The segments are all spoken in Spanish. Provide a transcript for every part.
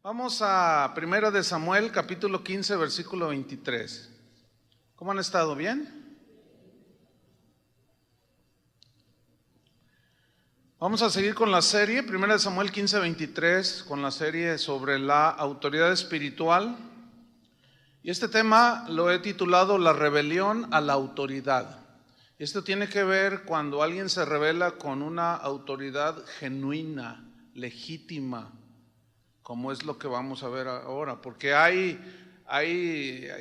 Vamos a 1 de Samuel, capítulo 15, versículo 23. ¿Cómo han estado? ¿Bien? Vamos a seguir con la serie, 1 de Samuel 15, 23, con la serie sobre la autoridad espiritual. Y este tema lo he titulado La rebelión a la autoridad. Esto tiene que ver cuando alguien se rebela con una autoridad genuina, legítima, como es lo que vamos a ver ahora, porque hay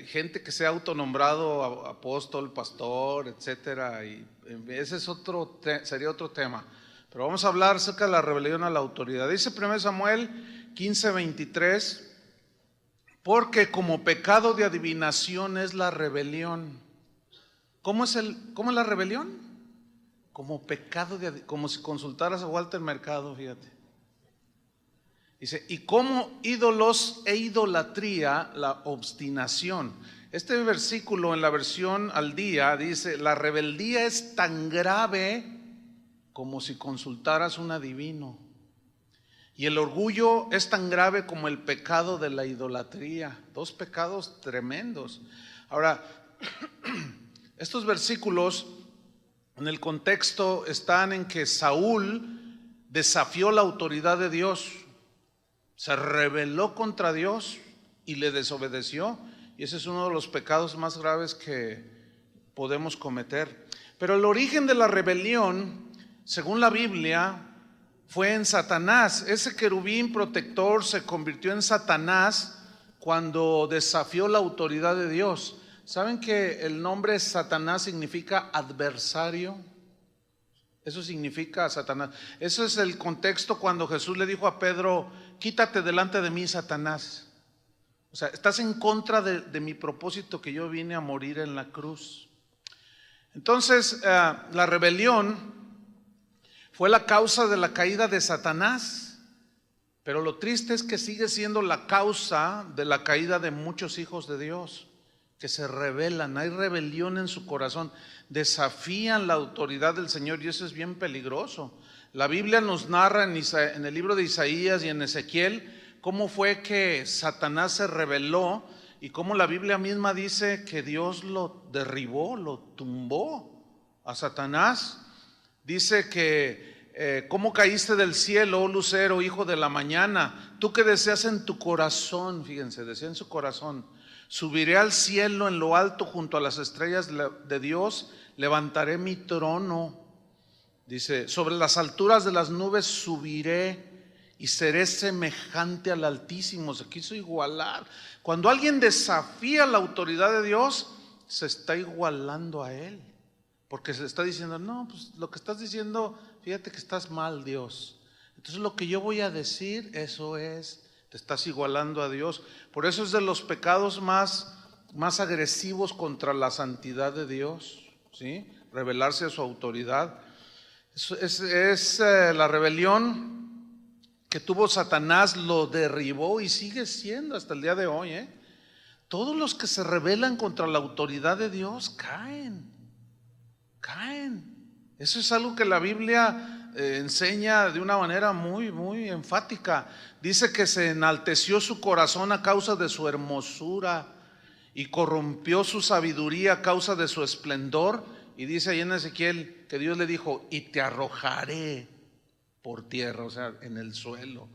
gente que se ha autonombrado apóstol, pastor, etcétera, y ese es sería otro tema. Pero vamos a hablar acerca de la rebelión a la autoridad. Dice 1 Samuel 15, 23, porque como pecado de adivinación es la rebelión. ¿Cómo es la rebelión? Como pecado como si consultaras a Walter Mercado, fíjate. Dice, y como ídolos e idolatría, la obstinación. Este versículo en la versión al día dice, la rebeldía es tan grave como si consultaras un adivino. Y el orgullo es tan grave como el pecado de la idolatría. Dos pecados tremendos. Ahora, estos versículos en el contexto están en que Saúl desafió la autoridad de Dios. Se rebeló contra Dios y le desobedeció, y ese es uno de los pecados más graves que podemos cometer. Pero el origen de la rebelión, según la Biblia, fue en Satanás. Ese querubín protector se convirtió en Satanás cuando desafió la autoridad de Dios. ¿Saben que el nombre Satanás significa adversario? Eso significa Satanás. Eso es el contexto cuando Jesús le dijo a Pedro, quítate delante de mí, Satanás. O sea, estás en contra de mi propósito, que yo vine a morir en la cruz. Entonces, la rebelión fue la causa de la caída de Satanás, pero lo triste es que sigue siendo la causa de la caída de muchos hijos de Dios, que se rebelan, hay rebelión en su corazón, desafían la autoridad del Señor, y eso es bien peligroso. La Biblia nos narra en el libro de Isaías y en Ezequiel cómo fue que Satanás se rebeló, y cómo la Biblia misma dice que Dios lo derribó, lo tumbó a Satanás. Dice que cómo caíste del cielo, oh lucero, hijo de la mañana, tú que deseas en tu corazón, fíjense, decía en su corazón, subiré al cielo en lo alto junto a las estrellas de Dios, levantaré mi trono. Dice, sobre las alturas de las nubes subiré y seré semejante al Altísimo. Se quiso igualar. Cuando alguien desafía la autoridad de Dios, se está igualando a Él, porque se está diciendo, no, pues lo que estás diciendo, fíjate que estás mal, Dios. Entonces lo que yo voy a decir, eso es. Te estás igualando a Dios. Por eso es de los pecados más agresivos contra la santidad de Dios, ¿sí? Rebelarse a su autoridad. Es la rebelión que tuvo Satanás, lo derribó y sigue siendo hasta el día de hoy. Todos los que se rebelan contra la autoridad de Dios caen. Eso es algo que la Biblia enseña de una manera muy, muy enfática. Dice que se enalteció su corazón a causa de su hermosura y corrompió su sabiduría a causa de su esplendor. Y dice ahí en Ezequiel que Dios le dijo, y te arrojaré por tierra, o sea, en el suelo.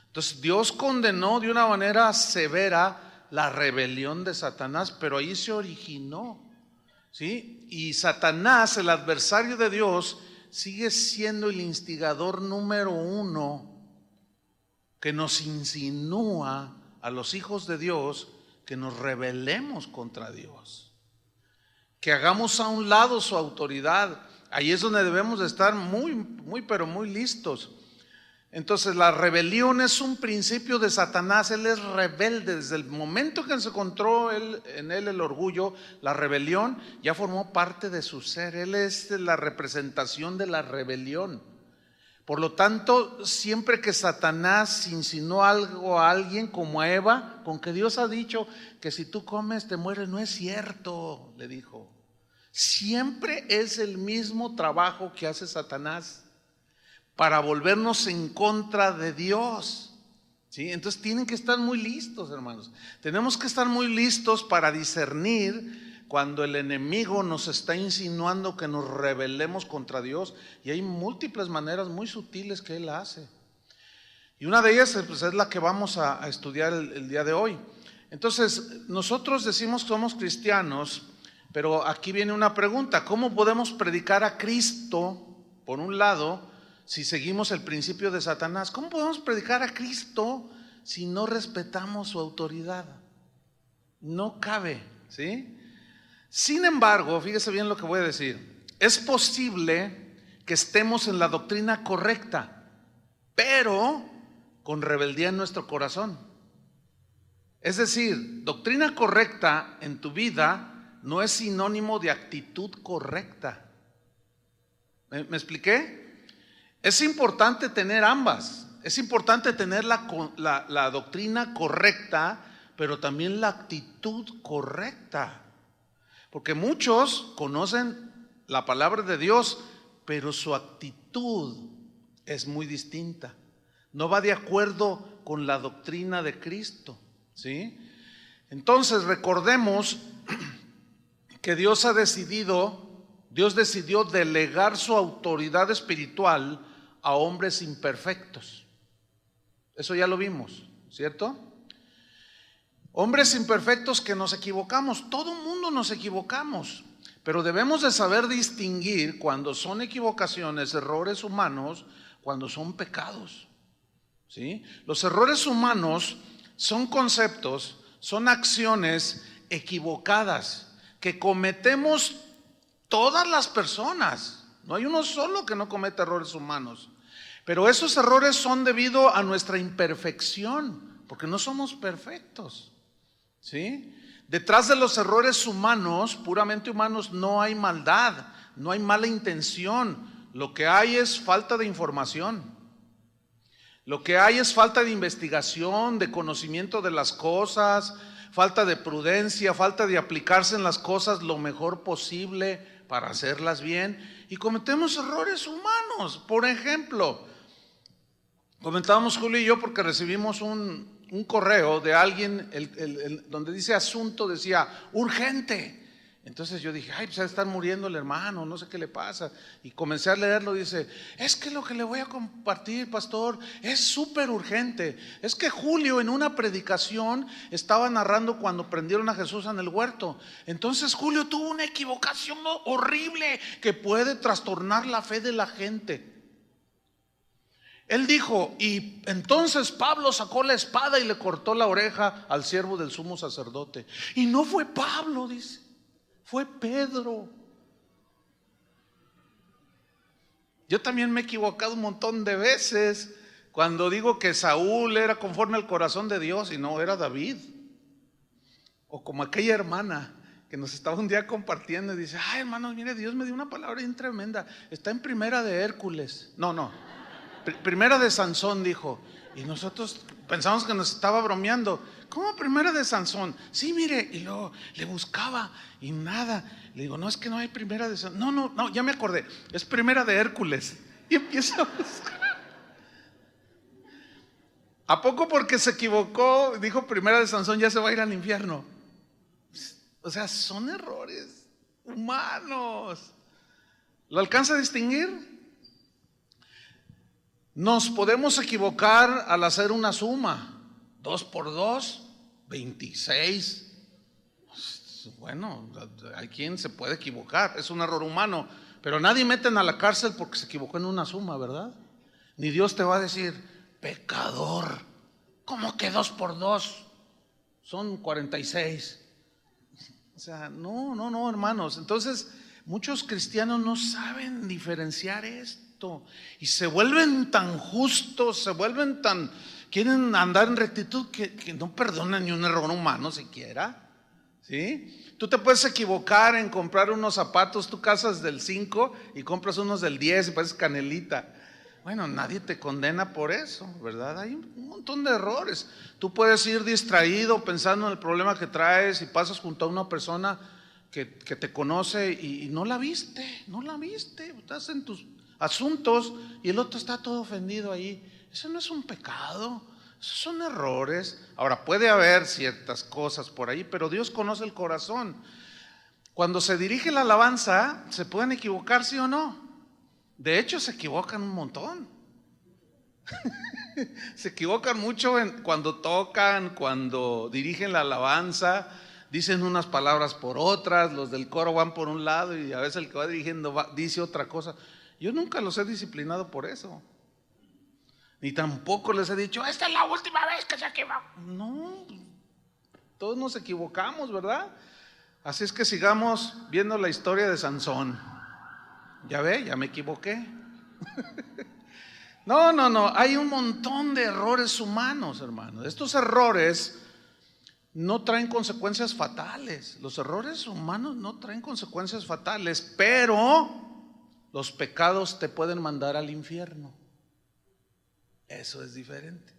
Entonces Dios condenó de una manera severa la rebelión de Satanás, pero ahí se originó, ¿sí? Y Satanás, el adversario de Dios, sigue siendo el instigador número uno que nos insinúa a los hijos de Dios que nos rebelemos contra Dios, que hagamos a un lado su autoridad. Ahí es donde debemos de estar pero muy listos. Entonces la rebelión es un principio de Satanás. Él es rebelde. Desde el momento que se encontró en él el orgullo, la rebelión ya formó parte de su ser. Él es la representación de la rebelión. Por lo tanto, siempre que Satanás insinuó algo a alguien, como a Eva, con que Dios ha dicho que si tú comes te mueres, no es cierto, le dijo. Siempre es el mismo trabajo que hace Satanás para volvernos en contra de Dios. ¿Sí? Entonces tienen que estar muy listos, hermanos. Tenemos que estar muy listos para discernir cuando el enemigo nos está insinuando que nos rebelemos contra Dios. Y hay múltiples maneras muy sutiles que Él hace. Y una de ellas pues, es la que vamos a estudiar el día de hoy. Entonces, nosotros decimos que somos cristianos, pero aquí viene una pregunta: ¿cómo podemos predicar a Cristo, por un lado, si seguimos el principio de Satanás? ¿Cómo podemos predicar a Cristo si no respetamos su autoridad? No cabe, ¿sí? Sin embargo, fíjese bien lo que voy a decir. Es posible que estemos en la doctrina correcta, pero con rebeldía en nuestro corazón. Es decir, doctrina correcta en tu vida no es sinónimo de actitud correcta. ¿Me expliqué? Es importante tener ambas. Es importante tener la doctrina correcta, pero también la actitud correcta. Porque muchos conocen la palabra de Dios, pero su actitud es muy distinta. No va de acuerdo con la doctrina de Cristo, ¿sí? Entonces recordemos que Dios decidió delegar su autoridad espiritual a hombres imperfectos. Eso ya lo vimos, ¿cierto? Hombres imperfectos que nos equivocamos. Todo mundo nos equivocamos, pero debemos de saber distinguir cuando son equivocaciones, errores humanos, cuando son pecados, ¿sí? Los errores humanos son conceptos, son acciones equivocadas que cometemos todas las personas. No hay uno solo que no cometa errores humanos, pero esos errores son debido a nuestra imperfección, porque no somos perfectos, ¿sí? Detrás de los errores humanos, puramente humanos, no hay maldad, no hay mala intención. Lo que hay es falta de información. Lo que hay es falta de investigación, de conocimiento de las cosas, falta de prudencia, falta de aplicarse en las cosas lo mejor posible para hacerlas bien. Y cometemos errores humanos. Por ejemplo, comentábamos Julio y yo porque recibimos un correo de alguien donde dice asunto, decía urgente. Entonces yo dije, ay, pues está muriendo el hermano, no sé qué le pasa. Y comencé a leerlo, dice, es que lo que le voy a compartir, pastor, es súper urgente. Es que Julio en una predicación estaba narrando cuando prendieron a Jesús en el huerto. Entonces Julio tuvo una equivocación horrible que puede trastornar la fe de la gente. Él dijo, y entonces Pablo sacó la espada y le cortó la oreja al siervo del sumo sacerdote. Y no fue Pablo, dice, fue Pedro. Yo también me he equivocado un montón de veces cuando digo que Saúl era conforme al corazón de Dios y no, era David. O como aquella hermana que nos estaba un día compartiendo y dice, ay hermanos, mire, Dios me dio una palabra bien tremenda. Está en Primera de Hércules. Primera de Sansón, dijo. Y nosotros pensamos que nos estaba bromeando. ¿Cómo Primera de Sansón? Sí, mire. Y luego le buscaba y nada. Le digo, no, es que no hay Primera de Sansón. No, ya me acordé. Es Primera de Hércules. Y empieza a buscar. ¿A poco porque se equivocó, dijo Primera de Sansón, ya se va a ir al infierno? O sea, son errores humanos. ¿Lo alcanza a distinguir? Nos podemos equivocar al hacer una suma. 2 por 2, 26. Bueno, hay quien se puede equivocar, es un error humano, pero nadie meten a la cárcel porque se equivocó en una suma, ¿verdad? Ni Dios te va a decir, pecador, ¿cómo que 2 por 2? Son 46. O sea, no, hermanos. Entonces, muchos cristianos no saben diferenciar esto. Y se vuelven tan justos, quieren andar en rectitud que no perdonan ni un error humano siquiera, ¿sí? Tú te puedes equivocar en comprar unos zapatos, tú casas del 5 y compras unos del 10 y pareces canelita. Bueno, nadie te condena por eso, ¿verdad? Hay un montón de errores. Tú puedes ir distraído pensando en el problema que traes y pasas junto a una persona que te conoce y no la viste, estás en tus asuntos y el otro está todo ofendido ahí. Eso no es un pecado, Esos son errores. Ahora, puede haber ciertas cosas por ahí, pero Dios conoce el corazón. Cuando se dirige la alabanza, ¿se pueden equivocar, sí o no? De hecho, se equivocan un montón. Se equivocan mucho cuando tocan, cuando dirigen la alabanza, dicen unas palabras por otras, los del coro van por un lado y a veces el que va dirigiendo dice otra cosa. Yo nunca los he disciplinado por eso. Ni tampoco les he dicho, esta es la última vez que se equivoca. No, todos nos equivocamos, ¿verdad? Así es que sigamos viendo la historia de Sansón. Ya ve, ya me equivoqué. No, hay un montón de errores humanos, hermanos. Estos errores no traen consecuencias fatales. Los errores humanos no traen consecuencias fatales, pero los pecados te pueden mandar al infierno. Eso es diferente.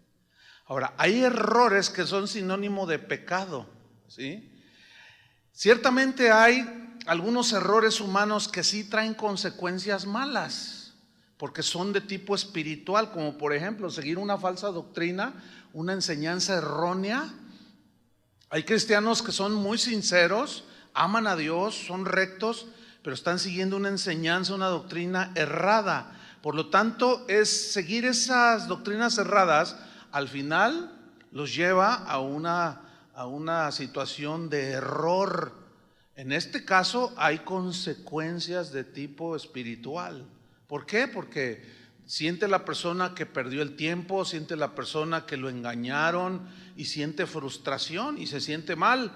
Ahora, hay errores que son sinónimo de pecado, ¿sí? Ciertamente hay algunos errores humanos que sí traen consecuencias malas, porque son de tipo espiritual, como por ejemplo seguir una falsa doctrina, una enseñanza errónea. Hay cristianos que son muy sinceros, aman a Dios, son rectos, pero están siguiendo una enseñanza, una doctrina errada. Por lo tanto, seguir esas doctrinas erradas, al final los lleva a una situación de error. En este caso hay consecuencias de tipo espiritual. ¿Por qué? Porque siente la persona que perdió el tiempo, siente la persona que lo engañaron y siente frustración y se siente mal.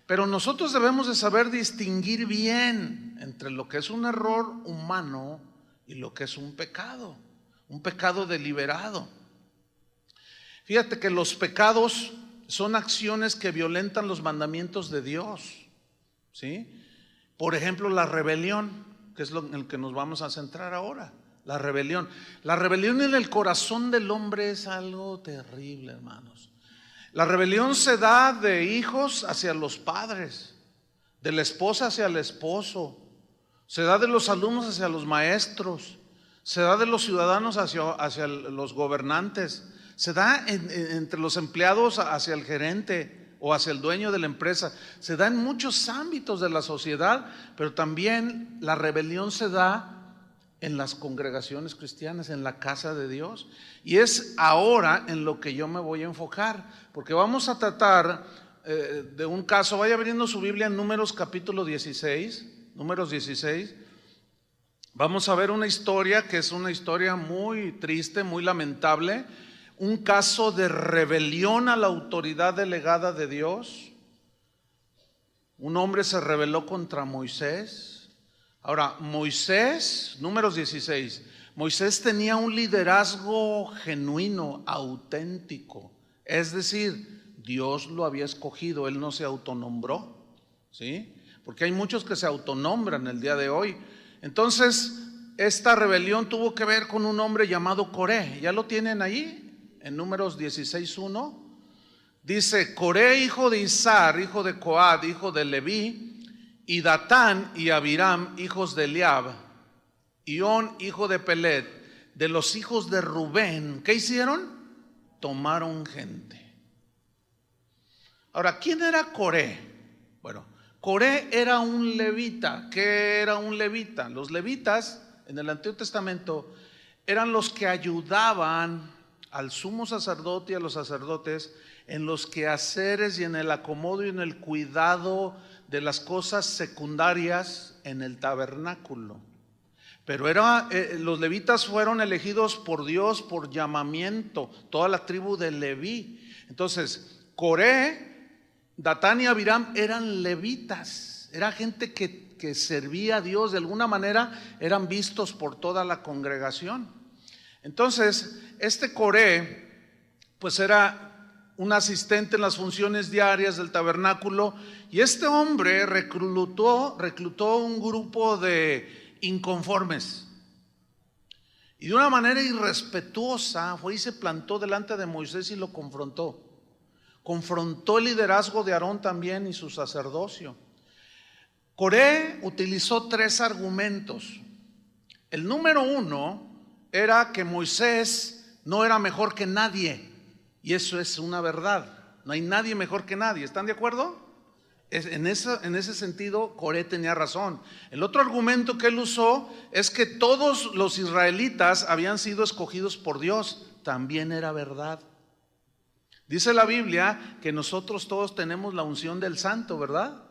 Pero nosotros debemos de saber distinguir bien entre lo que es un error humano y lo que es un pecado deliberado. Fíjate que los pecados son acciones que violentan los mandamientos de Dios, ¿sí? Por ejemplo, la rebelión, que es en el que nos vamos a centrar ahora. La rebelión en el corazón del hombre es algo terrible, hermanos. La rebelión se da de hijos hacia los padres, de la esposa hacia el esposo, se da de los alumnos hacia los maestros, se da de los ciudadanos hacia los gobernantes, se da entre los empleados hacia el gerente o hacia el dueño de la empresa, se da en muchos ámbitos de la sociedad, pero también la rebelión se da en las congregaciones cristianas, en la casa de Dios. Y es ahora en lo que yo me voy a enfocar, porque vamos a tratar de un caso. Vaya abriendo su Biblia en Números capítulo 16, Números 16. Vamos a ver una historia que es una historia muy triste, muy lamentable, un caso de rebelión a la autoridad delegada de Dios. Un hombre se rebeló contra Moisés. Ahora, Moisés, Números 16, Moisés tenía un liderazgo genuino, auténtico. Es decir, Dios lo había escogido, él no se autonombró, ¿sí? Porque hay muchos que se autonombran el día de hoy. Entonces, esta rebelión tuvo que ver con un hombre llamado Coré. ¿Ya lo tienen ahí? En Números 16:1. Dice: Coré, hijo de Izar, hijo de Coad, hijo de Leví, y Datán y Abiram, hijos de Eliab, y On, hijo de Pelet, de los hijos de Rubén. ¿Qué hicieron? Tomaron gente. Ahora, ¿quién era Coré? Bueno, Coré era un levita. ¿Qué era un levita? Los levitas en el Antiguo Testamento eran los que ayudaban al sumo sacerdote y a los sacerdotes en los quehaceres y en el acomodo y en el cuidado de las cosas secundarias en el tabernáculo. Pero los levitas fueron elegidos por Dios por llamamiento, toda la tribu de Leví. Entonces, Coré, Datán y Abiram eran levitas, era gente que servía a Dios de alguna manera, eran vistos por toda la congregación. Entonces, este Coré, pues era un asistente en las funciones diarias del tabernáculo, y este hombre reclutó un grupo de inconformes, y de una manera irrespetuosa fue y se plantó delante de Moisés y lo confrontó el liderazgo de Aarón también y su sacerdocio. Coré utilizó 3 argumentos. El número 1 era que Moisés no era mejor que nadie. Y eso es una verdad. No hay nadie mejor que nadie. ¿Están de acuerdo? En ese sentido, Coré tenía razón. El otro argumento que él usó es que todos los israelitas habían sido escogidos por Dios. También era verdad. Dice la Biblia que nosotros todos tenemos la unción del Santo, ¿verdad?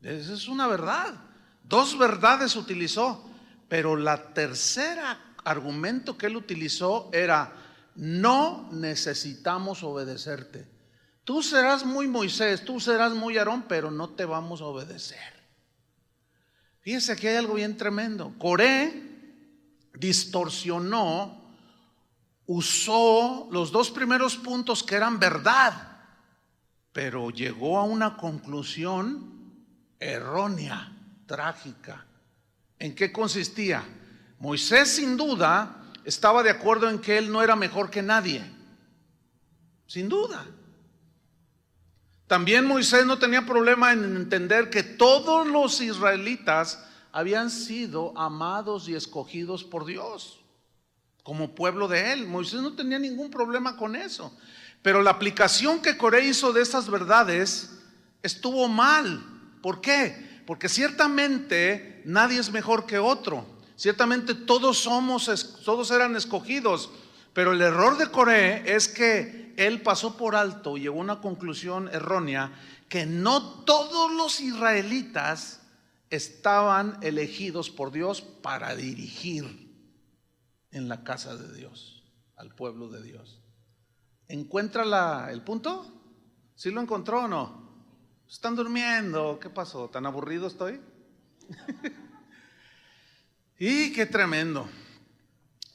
Esa es una verdad. Dos verdades utilizó, pero la tercera argumento que él utilizó era: no necesitamos obedecerte. Tú serás muy Moisés, tú serás muy Aarón, pero no te vamos a obedecer. Fíjense, aquí hay algo bien tremendo. Coré distorsionó, usó los dos primeros puntos que eran verdad, pero llegó a una conclusión errónea, trágica. ¿En qué consistía? Moisés sin duda estaba de acuerdo en que él no era mejor que nadie, sin duda. También Moisés no tenía problema en entender que todos los israelitas habían sido amados y escogidos por Dios como pueblo de él. Moisés no tenía ningún problema con eso. Pero la aplicación que Coré hizo de estas verdades estuvo mal. ¿Por qué? Porque ciertamente nadie es mejor que otro. Ciertamente todos eran escogidos. Pero el error de Coré es que él pasó por alto y llegó a una conclusión errónea, que no todos los israelitas estaban elegidos por Dios para dirigir en la casa de Dios, al pueblo de Dios. ¿Encuentra el punto? ¿Sí lo encontró o no? ¿Están durmiendo? ¿Qué pasó? ¿Tan aburrido estoy? Y qué tremendo.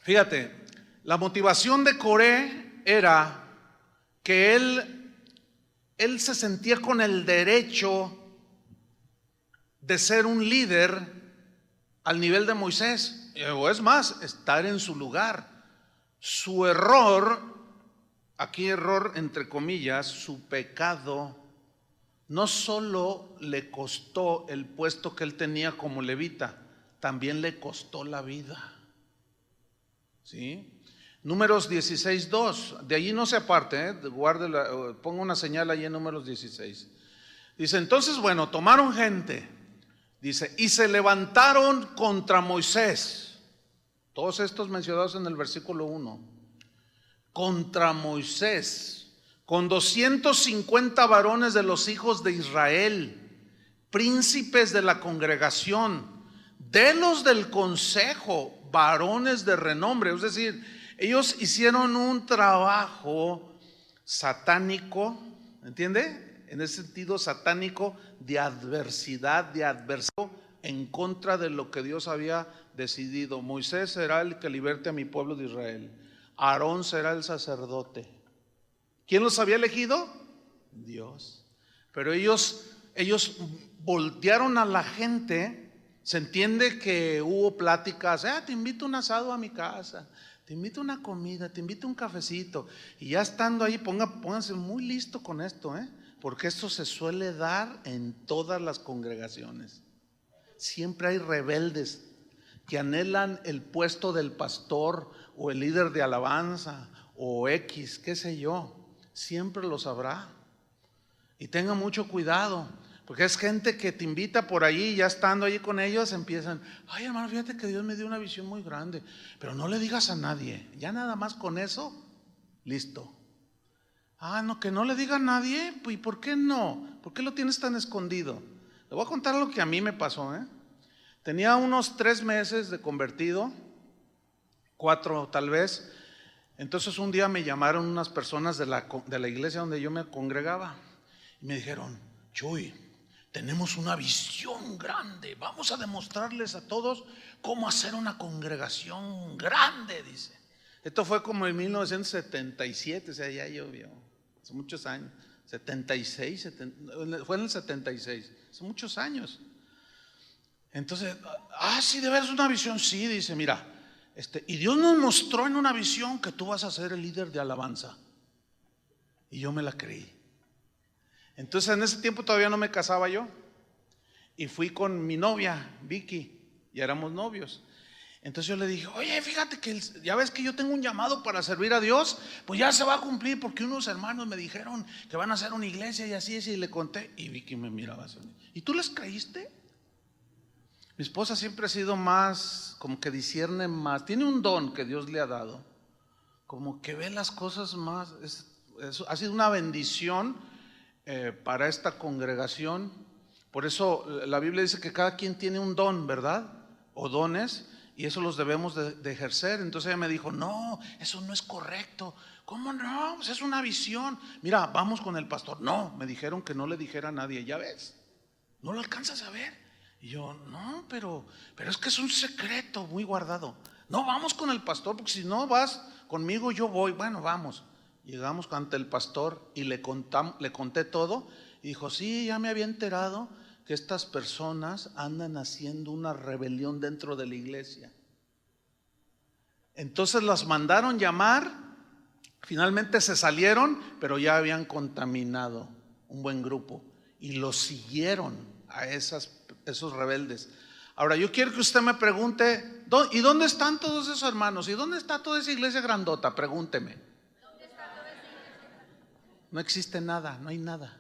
Fíjate, la motivación de Coré era que él se sentía con el derecho de ser un líder al nivel de Moisés, o es más, estar en su lugar. Su error, aquí error entre comillas, su pecado, no solo le costó el puesto que él tenía como levita, también le costó la vida. ¿Sí? Números 16:2, de allí no se aparte, ponga una señal ahí en Números 16. Dice, entonces, bueno, tomaron gente, dice, y se levantaron contra Moisés. Todos estos mencionados en el versículo 1. Contra Moisés, con 250 varones de los hijos de Israel, príncipes de la congregación, de los del consejo, varones de renombre. Es decir, ellos hicieron un trabajo satánico, ¿entiende? En ese sentido satánico, de adversidad, de adversario en contra de lo que Dios había decidido. Moisés será el que liberte a mi pueblo de Israel. Aarón será el sacerdote. ¿Quién los había elegido? Dios. Pero ellos voltearon a la gente. Se entiende que hubo pláticas, te invito a un asado a mi casa, te invito a una comida, te invito a un cafecito. Y ya estando ahí, pónganse muy listo con esto, porque esto se suele dar en todas las congregaciones. Siempre hay rebeldes que anhelan el puesto del pastor o el líder de alabanza o X, qué sé yo. Siempre los habrá. Y tengan mucho cuidado, porque es gente que te invita por allí y ya estando allí con ellos empiezan, ay hermano, fíjate que Dios me dio una visión muy grande, pero no le digas a nadie. Ya nada más con eso, listo. No, que no le diga a nadie. ¿Y por qué no? ¿Por qué lo tienes tan escondido? Le voy a contar lo que a mí me pasó. Tenía unos 3 meses de convertido, 4 tal vez. Entonces un día me llamaron unas personas de la iglesia donde yo me congregaba y me dijeron, Chuy, tenemos una visión grande, vamos a demostrarles a todos cómo hacer una congregación grande, dice. Esto fue como en 1977, o sea, ya llovió, hace muchos años, 76, fue en el 76, hace muchos años. Entonces, sí, de veras una visión, sí, dice, mira, y Dios nos mostró en una visión que tú vas a ser el líder de alabanza. Y yo me la creí. Entonces en ese tiempo todavía no me casaba yo y fui con mi novia Vicky y éramos novios Entonces yo le dije, oye, fíjate que ya ves que yo tengo un llamado para servir a Dios, pues ya se va a cumplir, porque unos hermanos me dijeron que van a hacer una iglesia y así es, y le conté, y vi que me miraba así. ¿Y tú les creíste? Mi esposa siempre ha sido más, como que discierne más, tiene un don que Dios le ha dado, como que ve las cosas más, ha sido una bendición para esta congregación. Por eso la Biblia dice que cada quien tiene un don, ¿verdad? O dones, y eso los debemos de ejercer. Entonces ella me dijo, no, eso no es correcto. ¿Cómo no? Pues es una visión. Mira, vamos con el pastor. No, me dijeron que no le dijera a nadie. Ya ves, no lo alcanzas a ver. Y yo, no, pero es que es un secreto muy guardado. No, vamos con el pastor, porque si no vas conmigo, yo voy. Bueno, vamos. Llegamos ante el pastor y le conté todo. Y dijo, sí, ya me había enterado que estas personas andan haciendo una rebelión dentro de la iglesia. Entonces las mandaron llamar, finalmente se salieron, pero ya habían contaminado un buen grupo y los siguieron a esos rebeldes. Ahora yo quiero que usted me pregunte, ¿y dónde están todos esos hermanos? ¿Y dónde está toda esa iglesia grandota? Pregúnteme. No existe nada, no hay nada.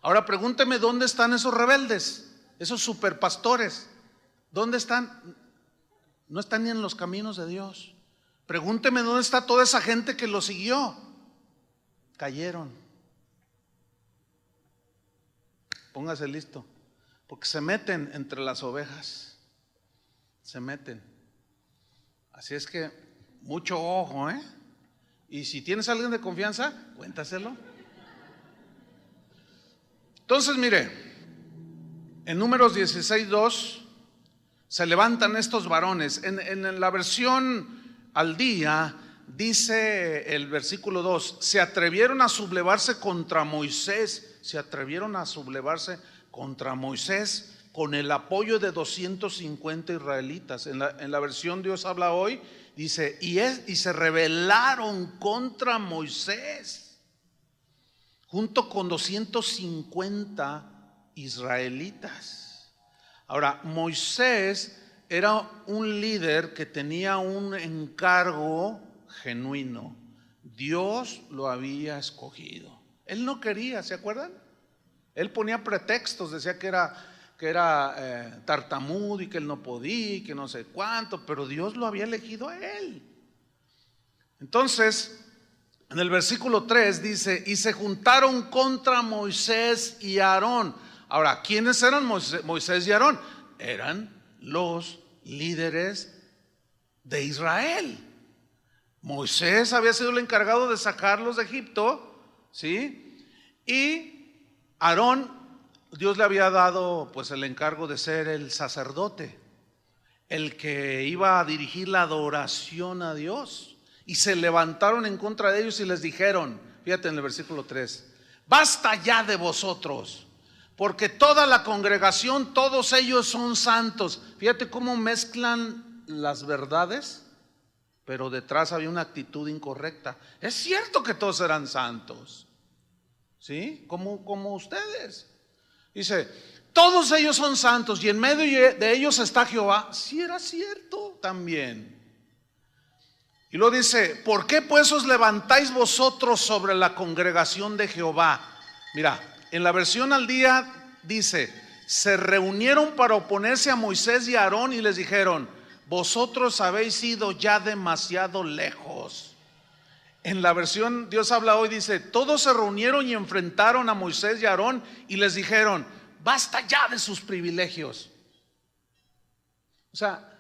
Ahora pregúnteme, ¿dónde están esos rebeldes? Esos superpastores. ¿Dónde están? No están ni en los caminos de Dios. Pregúnteme, ¿dónde está toda esa gente que lo siguió? Cayeron. Póngase listo, porque se meten entre las ovejas. Se meten. Así es que mucho ojo, ¿eh? Y si tienes a alguien de confianza, cuéntaselo. Entonces, mire, en Números 16:2 se levantan estos varones. En la versión al día dice el versículo 2: se atrevieron a sublevarse contra Moisés. Se atrevieron a sublevarse contra Moisés con el apoyo de 250 israelitas. En la versión Dios habla hoy, dice, y se rebelaron contra Moisés junto con 250 israelitas. Ahora, Moisés era un líder que tenía un encargo genuino. Dios lo había escogido. Él no quería, ¿se acuerdan? Él ponía pretextos, decía que era tartamudo y que él no podía y que no sé cuánto, pero Dios lo había elegido a él. Entonces, en el versículo 3 dice, y se juntaron contra Moisés y Aarón. Ahora, ¿quiénes eran Moisés y Aarón? Eran los líderes de Israel. Moisés había sido el encargado de sacarlos de Egipto, ¿sí? Y Aarón, Dios le había dado pues el encargo de ser el sacerdote, el que iba a dirigir la adoración a Dios. Y se levantaron en contra de ellos y les dijeron, fíjate en el versículo 3, basta ya de vosotros, porque toda la congregación, todos ellos son santos. Fíjate cómo mezclan las verdades, pero detrás había una actitud incorrecta. Es cierto que todos eran santos, ¿sí? Como ustedes. Dice, todos ellos son santos y en medio de ellos está Jehová. Sí, era cierto también. Y luego dice, ¿por qué pues os levantáis vosotros sobre la congregación de Jehová? Mira, en la versión al día dice, se reunieron para oponerse a Moisés y a Aarón y les dijeron, vosotros habéis ido ya demasiado lejos. En la versión Dios habla hoy dice, todos se reunieron y enfrentaron a Moisés y a Aarón y les dijeron, basta ya de sus privilegios. O sea,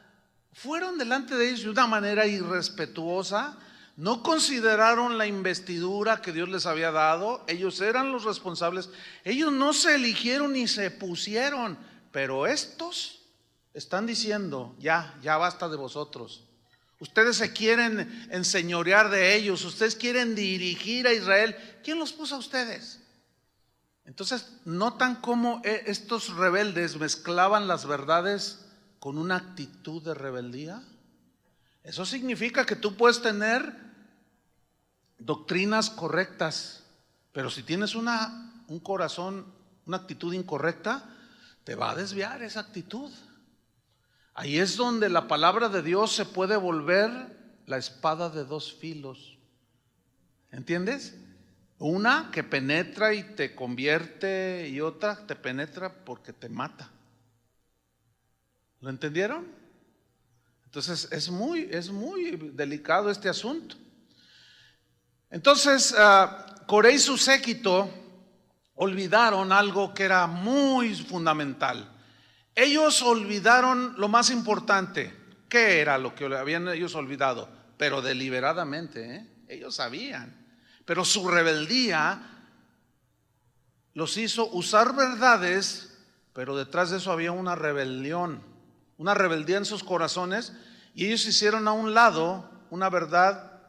fueron delante de ellos de una manera irrespetuosa, no consideraron la investidura que Dios les había dado, ellos eran los responsables, ellos no se eligieron ni se pusieron, pero estos están diciendo, ya basta de vosotros. Ustedes se quieren enseñorear de ellos, ustedes quieren dirigir a Israel. ¿Quién los puso a ustedes? Entonces, ¿notan cómo estos rebeldes mezclaban las verdades con una actitud de rebeldía? Eso significa que tú puedes tener doctrinas correctas, pero si tienes un corazón, una actitud incorrecta, te va a desviar esa actitud. Ahí es donde la palabra de Dios se puede volver la espada de dos filos. ¿Entiendes? Una que penetra y te convierte, y otra te penetra porque te mata. ¿Lo entendieron? Entonces es muy delicado este asunto. Entonces Coré y su séquito olvidaron algo que era muy fundamental. Ellos olvidaron lo más importante. ¿Qué era lo que habían ellos olvidado? Pero deliberadamente, ellos sabían. Pero su rebeldía los hizo usar verdades, pero detrás de eso había una rebelión, una rebeldía en sus corazones, y ellos hicieron a un lado una verdad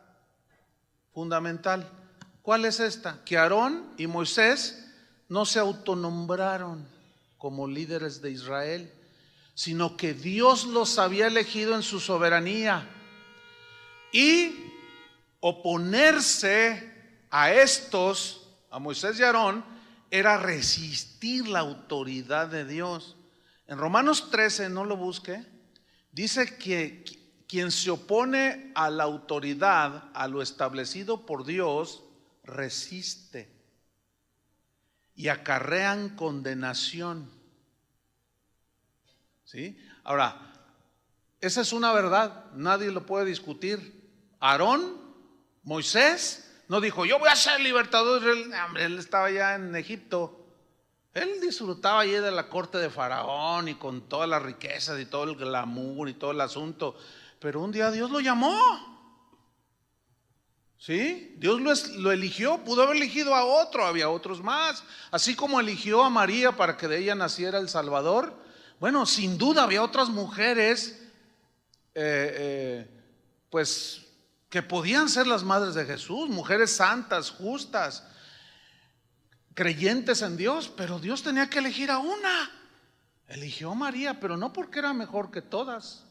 fundamental. ¿Cuál es esta? Que Aarón y Moisés no se autonombraron como líderes de Israel, sino que Dios los había elegido en su soberanía. Y oponerse a estos, a Moisés y Aarón, era resistir la autoridad de Dios. En Romanos 13, no lo busque, dice que quien se opone a la autoridad, a lo establecido por Dios, resiste y acarrean condenación. ¿Sí? Ahora, esa es una verdad, nadie lo puede discutir. Aarón, Moisés, no dijo, yo voy a ser libertador de Israel. Hombre, él estaba ya en Egipto. Él disfrutaba allí de la corte de Faraón y con todas las riquezas y todo el glamour y todo el asunto. Pero un día Dios lo llamó. ¿Sí? Dios lo eligió, pudo haber elegido a otro, había otros más. Así como eligió a María para que de ella naciera el Salvador. Bueno, sin duda había otras mujeres, pues, que podían ser las madres de Jesús, mujeres santas, justas, creyentes en Dios, pero Dios tenía que elegir a una. Eligió a María, pero no porque era mejor que todas,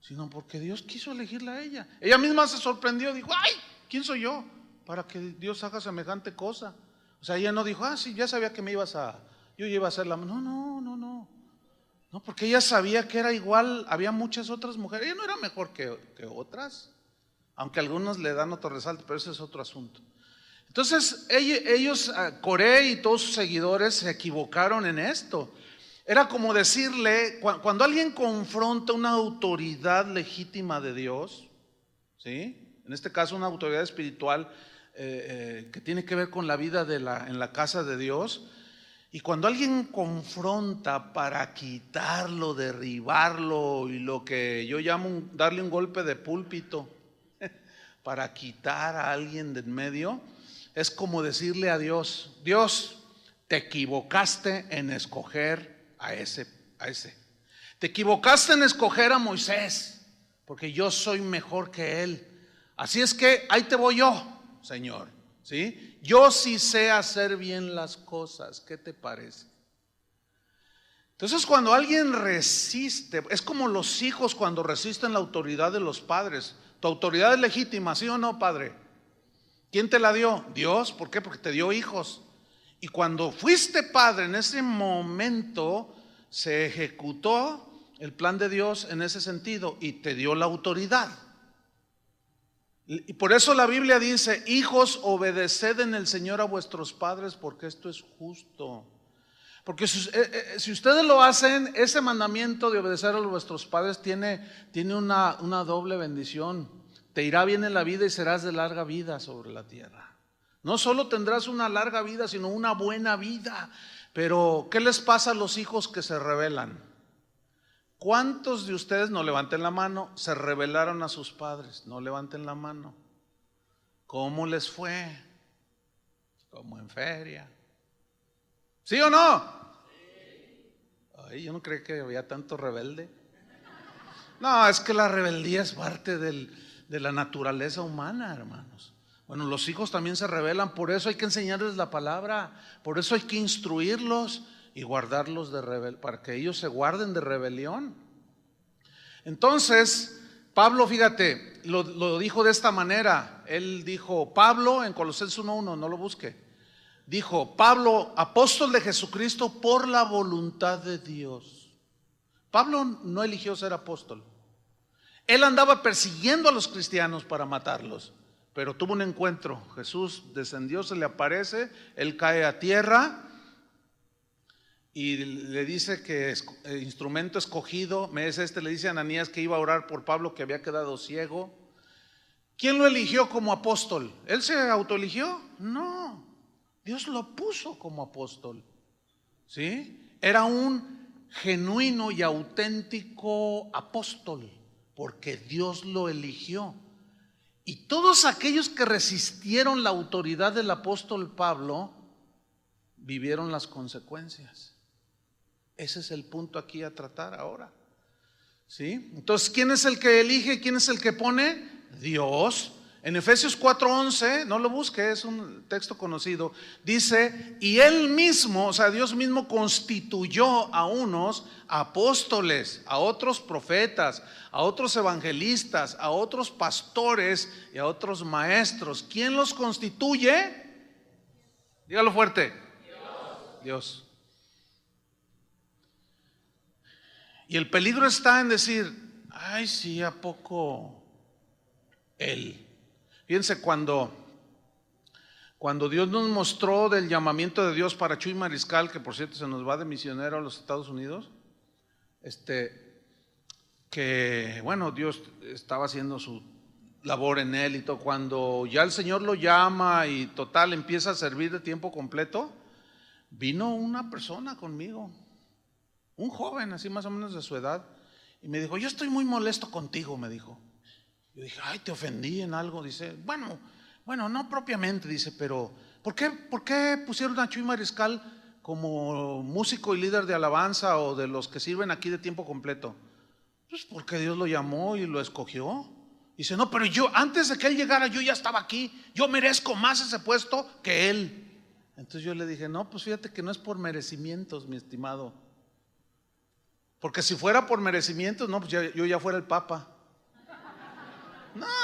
sino porque Dios quiso elegirla a ella. Ella misma se sorprendió, dijo, ay, ¿quién soy yo para que Dios haga semejante cosa? O sea, ella no dijo, sí, ya sabía que yo iba a ser la... No, porque ella sabía que era igual, había muchas otras mujeres, ella no era mejor que otras, aunque algunos le dan otro resalto, pero ese es otro asunto. Entonces ellos, Coré y todos sus seguidores se equivocaron en esto. Era como decirle, cuando alguien confronta una autoridad legítima de Dios, ¿sí? En este caso una autoridad espiritual que tiene que ver con la vida en la casa de Dios, y cuando alguien confronta para quitarlo, derribarlo, y lo que yo llamo darle un golpe de púlpito, para quitar a alguien de en medio, es como decirle a Dios, Dios, te equivocaste en escoger a ese. Te equivocaste en escoger a Moisés, porque yo soy mejor que él. Así es que ahí te voy yo, Señor, ¿sí? Yo sí sé hacer bien las cosas, ¿qué te parece? Entonces cuando alguien resiste, es como los hijos cuando resisten la autoridad de los padres. Tu autoridad es legítima, ¿sí o no, padre? ¿Quién te la dio? Dios. ¿Por qué? Porque te dio hijos. Y cuando fuiste padre, en ese momento se ejecutó el plan de Dios en ese sentido y te dio la autoridad. Y por eso la Biblia dice, hijos, obedeced en el Señor a vuestros padres, porque esto es justo. Porque si ustedes lo hacen, ese mandamiento de obedecer a vuestros padres tiene una doble bendición. Te irá bien en la vida y serás de larga vida sobre la tierra. No solo tendrás una larga vida, sino una buena vida. Pero ¿qué les pasa a los hijos que se rebelan? ¿Cuántos de ustedes, no levanten la mano, se rebelaron a sus padres? No levanten la mano. ¿Cómo les fue? Como en feria. ¿Sí o no? Ay, yo no creí que había tanto rebelde. No, es que la rebeldía es parte de la naturaleza humana, hermanos. Bueno, los hijos también se rebelan, por eso hay que enseñarles la palabra, por eso hay que instruirlos y guardarlos para que ellos se guarden de rebelión. Entonces, Pablo, fíjate, lo dijo de esta manera. Él dijo, Pablo, en Colosenses 1:1, no lo busque. Dijo, Pablo, apóstol de Jesucristo por la voluntad de Dios. Pablo no eligió ser apóstol. Él andaba persiguiendo a los cristianos para matarlos, pero tuvo un encuentro. Jesús descendió, se le aparece, él cae a tierra y le dice que el instrumento escogido me es este. Le dice a Ananías que iba a orar por Pablo, que había quedado ciego. ¿Quién lo eligió como apóstol? ¿Él se autoeligió? No, Dios lo puso como apóstol. ¿Sí? Era un genuino y auténtico apóstol, porque Dios lo eligió. Y todos aquellos que resistieron la autoridad del apóstol Pablo vivieron las consecuencias. Ese es el punto aquí a tratar ahora. ¿Sí? Entonces, ¿quién es el que elige? ¿Quién es el que pone? Dios. En Efesios 4:11, no lo busque, es un texto conocido, dice, y Él mismo, o sea, Dios mismo constituyó a unos apóstoles, a otros profetas, a otros evangelistas, a otros pastores y a otros maestros. ¿Quién los constituye? Dígalo fuerte. Dios. Y el peligro está en decir, ay, sí, ¿a poco Él? Fíjense, cuando Dios nos mostró del llamamiento de Dios para Chuy Mariscal, que por cierto se nos va de misionero a los Estados Unidos, que bueno, Dios estaba haciendo su labor en él y todo. Cuando ya el Señor lo llama y total empieza a servir de tiempo completo, vino una persona conmigo, un joven así más o menos de su edad, y me dijo, yo estoy muy molesto contigo, me dijo. Yo dije, ay, ¿te ofendí en algo? Dice, bueno, no propiamente, dice, pero ¿por qué pusieron a Chuy Mariscal como músico y líder de alabanza o de los que sirven aquí de tiempo completo? Pues porque Dios lo llamó y lo escogió. Dice, no, pero yo, antes de que él llegara, yo ya estaba aquí, yo merezco más ese puesto que él. Entonces yo le dije, no, pues fíjate que no es por merecimientos, mi estimado. Porque si fuera por merecimientos, no, pues yo ya fuera el papa.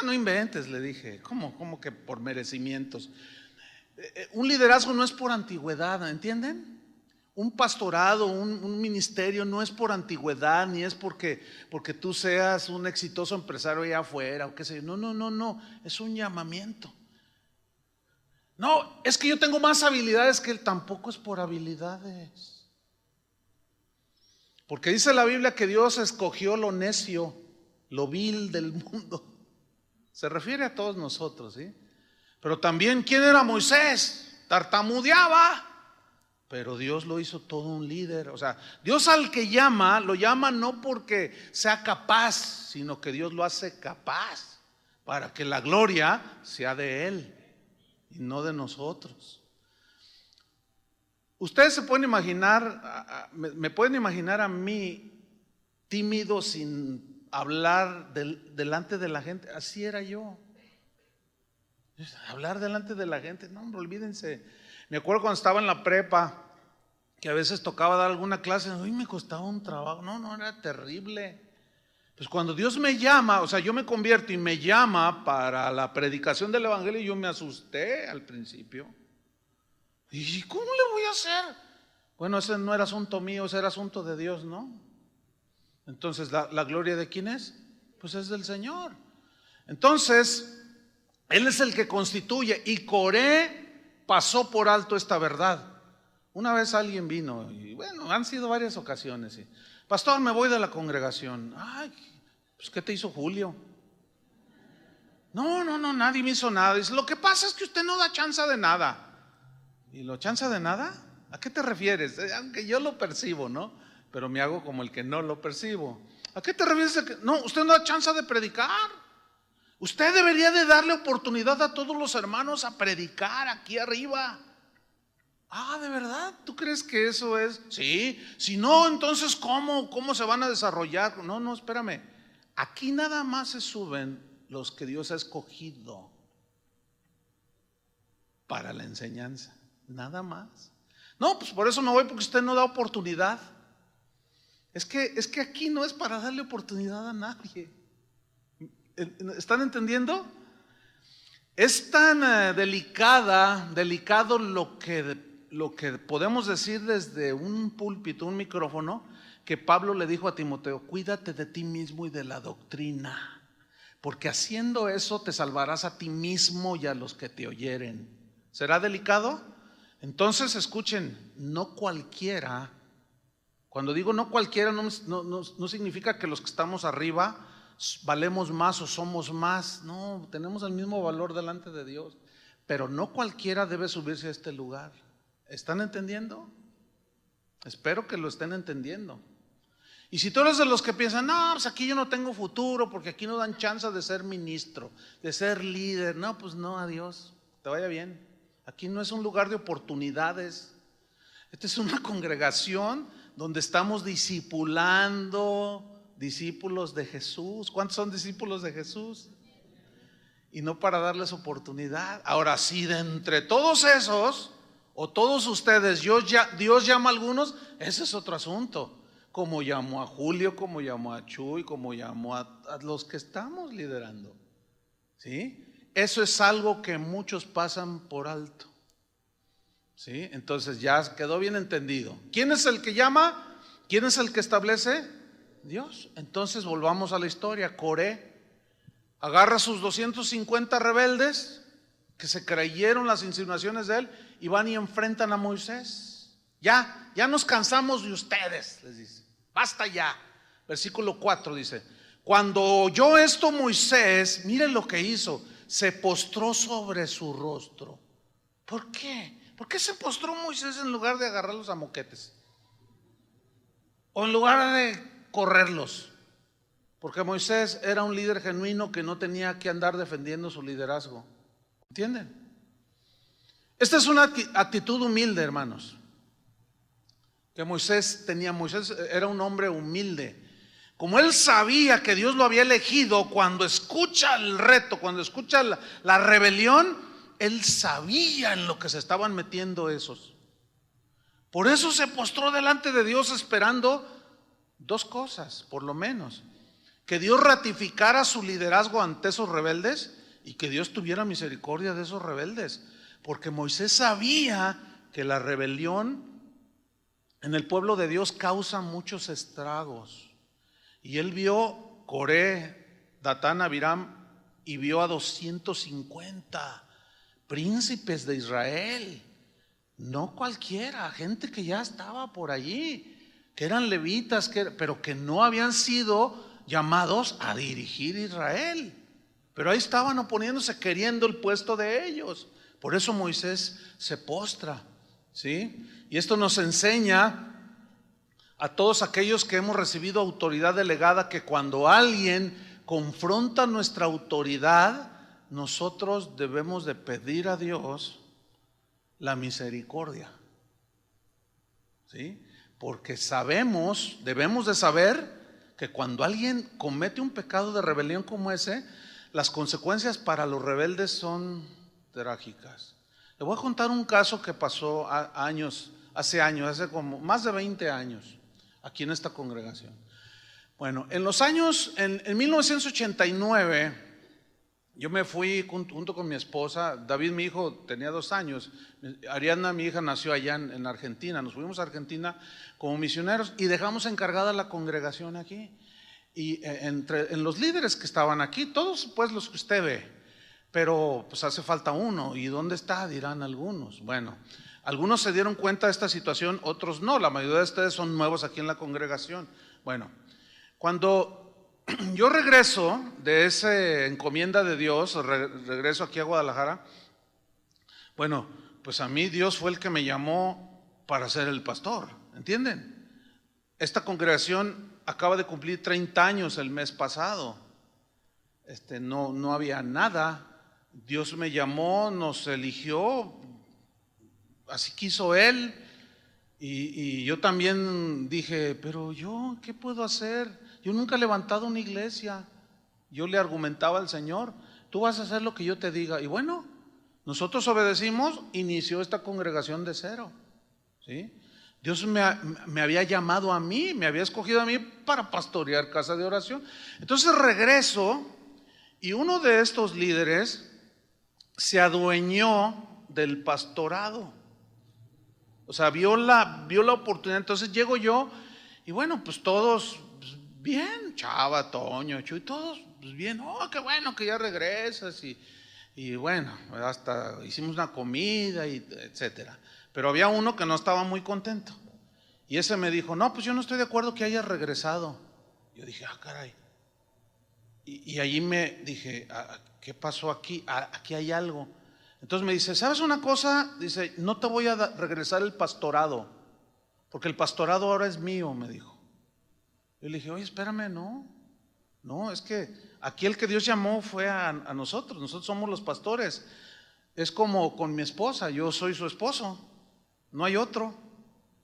No inventes, le dije. ¿Cómo que por merecimientos? Un liderazgo no es por antigüedad, ¿entienden? Un pastorado, un ministerio no es por antigüedad, ni es porque tú seas un exitoso empresario allá afuera o qué sé yo. No, es un llamamiento. No, es que yo tengo más habilidades que él. Tampoco es por habilidades. Porque dice la Biblia que Dios escogió lo necio, lo vil del mundo. Se refiere a todos nosotros, ¿sí? Pero también, ¿quién era Moisés? Tartamudeaba, pero Dios lo hizo todo un líder. O sea, Dios al que llama, lo llama no porque sea capaz, sino que Dios lo hace capaz para que la gloria sea de Él y no de nosotros. Ustedes se pueden imaginar, me pueden imaginar a mí tímido sin hablar delante de la gente. Así era yo. Hablar delante de la gente, no, hombre, olvídense. Me acuerdo cuando estaba en la prepa, que a veces tocaba dar alguna clase, y me costaba un trabajo. No, era terrible. Pues cuando Dios me llama, o sea, yo me convierto y me llama para la predicación del evangelio, yo me asusté al principio. ¿Y cómo le voy a hacer? Bueno, ese no era asunto mío, ese era asunto de Dios, ¿no? Entonces, ¿la gloria de quién es? Pues es del Señor. Entonces, Él es el que constituye, y Coré pasó por alto esta verdad. Una vez alguien vino, y bueno, han sido varias ocasiones, y, pastor, me voy de la congregación. Ay, pues ¿qué te hizo Julio? No, nadie me hizo nada. Dice, lo que pasa es que usted no da chance de nada. ¿Y lo chance de nada? ¿A qué te refieres? Aunque yo lo percibo, ¿no? Pero me hago como el que no lo percibo. ¿A qué te refieres? No, usted no da chance de predicar. Usted debería de darle oportunidad a todos los hermanos a predicar aquí arriba. Ah, ¿de verdad? ¿Tú crees que eso es? Sí. Si no, entonces ¿cómo se van a desarrollar? No, espérame. Aquí nada más se suben los que Dios ha escogido para la enseñanza. Nada más. No, pues por eso me voy, porque usted no da oportunidad. Es que aquí no es para darle oportunidad a nadie. ¿Están entendiendo? Es tan delicado lo que podemos decir desde un púlpito, un micrófono, que Pablo le dijo a Timoteo: cuídate de ti mismo y de la doctrina, porque haciendo eso te salvarás a ti mismo y a los que te oyeren. ¿Será delicado? Entonces escuchen, no cualquiera, cuando digo no cualquiera, no significa que los que estamos arriba valemos más o somos más. No, tenemos el mismo valor delante de Dios, pero no cualquiera debe subirse a este lugar. ¿Están entendiendo? Espero que lo estén entendiendo. Y si tú eres de los que piensan: no, pues aquí yo no tengo futuro, porque aquí no dan chance de ser ministro, de ser líder. No, pues no, adiós, te vaya bien. Aquí no es un lugar de oportunidades. Esta es una congregación donde estamos discipulando discípulos de Jesús. ¿Cuántos son discípulos de Jesús? Y no para darles oportunidad. Ahora, si de entre todos esos o todos ustedes Dios llama a algunos, ese es otro asunto. Como llamó a Julio, como llamó a Chuy, como llamó a los que estamos liderando. ¿Sí? Eso es algo que muchos pasan por alto. ¿Sí? Entonces ya quedó bien entendido. ¿Quién es el que llama? ¿Quién es el que establece? Dios. Entonces volvamos a la historia. Coré agarra a sus 250 rebeldes que se creyeron las insinuaciones de él y van y enfrentan a Moisés. Ya nos cansamos de ustedes, les dice. Basta ya. Versículo 4 dice: cuando oyó esto Moisés, miren lo que hizo, se postró sobre su rostro. ¿Por qué? ¿Por qué se postró Moisés en lugar de agarrarlos a moquetes? O en lugar de correrlos. Porque Moisés era un líder genuino que no tenía que andar defendiendo su liderazgo. ¿Entienden? Esta es una actitud humilde, hermanos, que Moisés tenía. Moisés era un hombre humilde. Como él sabía que Dios lo había elegido, cuando escucha el reto, cuando escucha la rebelión, él sabía en lo que se estaban metiendo esos. Por eso se postró delante de Dios esperando dos cosas, por lo menos: que Dios ratificara su liderazgo ante esos rebeldes y que Dios tuviera misericordia de esos rebeldes. Porque Moisés sabía que la rebelión en el pueblo de Dios causa muchos estragos. Y él vio Coré, Datán, Abiram, y vio a 250 príncipes de Israel. No cualquiera, gente que ya estaba por allí, que eran levitas, pero que no habían sido llamados a dirigir Israel. Pero ahí estaban oponiéndose, queriendo el puesto de ellos. Por eso Moisés se postra, ¿sí? Y esto nos enseña a todos aquellos que hemos recibido autoridad delegada, que cuando alguien confronta nuestra autoridad, nosotros debemos de pedir a Dios la misericordia, ¿sí? Porque debemos de saber que cuando alguien comete un pecado de rebelión como ese, las consecuencias para los rebeldes son trágicas. Le voy a contar un caso que pasó hace como más de 20 años, aquí en esta congregación. Bueno, en 1989, yo me fui junto con mi esposa. David, mi hijo, tenía 2 años. Ariadna, mi hija, nació allá en Argentina. Nos fuimos a Argentina como misioneros y dejamos encargada la congregación aquí. Y en los líderes que estaban aquí, todos pues los que usted ve, pero pues hace falta uno. ¿Y dónde está?, dirán algunos. Bueno, algunos se dieron cuenta de esta situación, otros no. La mayoría de ustedes son nuevos aquí en la congregación. Bueno, cuando yo regreso de esa encomienda de Dios, regreso aquí a Guadalajara, bueno, pues a mí Dios fue el que me llamó para ser el pastor, ¿entienden? Esta congregación acaba de cumplir 30 años el mes pasado. No había nada. Dios me llamó, nos eligió, así quiso Él. Y yo también dije: pero yo, ¿qué puedo hacer? Yo nunca he levantado una iglesia. Yo le argumentaba al Señor: tú vas a hacer lo que yo te diga. Y bueno, nosotros obedecimos, inició esta congregación de cero, ¿sí? Dios me había llamado a mí, me había escogido a mí para pastorear casa de oración. Entonces regreso y uno de estos líderes se adueñó del pastorado. O sea, vio la oportunidad. Entonces llego yo Y bueno, pues todos pues, bien, Chava, Toño, Chuy, todos pues bien, qué bueno que ya regresas y bueno, hasta hicimos una comida y etcétera. Pero había uno que no estaba muy contento. Y ese me dijo, no, pues yo no estoy de acuerdo que hayas regresado. Yo dije, caray. Y allí me dije, ¿qué pasó aquí? Aquí hay algo. Entonces me dice, ¿sabes una cosa? Dice, no te voy a regresar el pastorado, porque el pastorado ahora es mío, me dijo. Yo le dije, oye, espérame, no, es que aquí el que Dios llamó fue a nosotros somos los pastores. Es como con mi esposa, yo soy su esposo, no hay otro.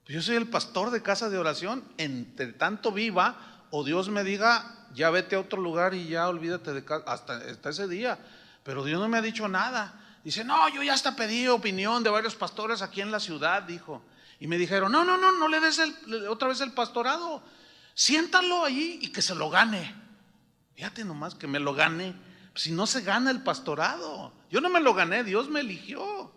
Yo soy el pastor de casa de oración, entre tanto viva o Dios me diga, ya vete a otro lugar y ya olvídate de casa, hasta ese día. Pero Dios no me ha dicho nada. Dice, no, yo ya hasta pedí opinión de varios pastores aquí en la ciudad, dijo. Y me dijeron, no le des otra vez el pastorado. Siéntalo allí y que se lo gane. Fíjate nomás que me lo gane. Si no se gana el pastorado. Yo no me lo gané, Dios me eligió.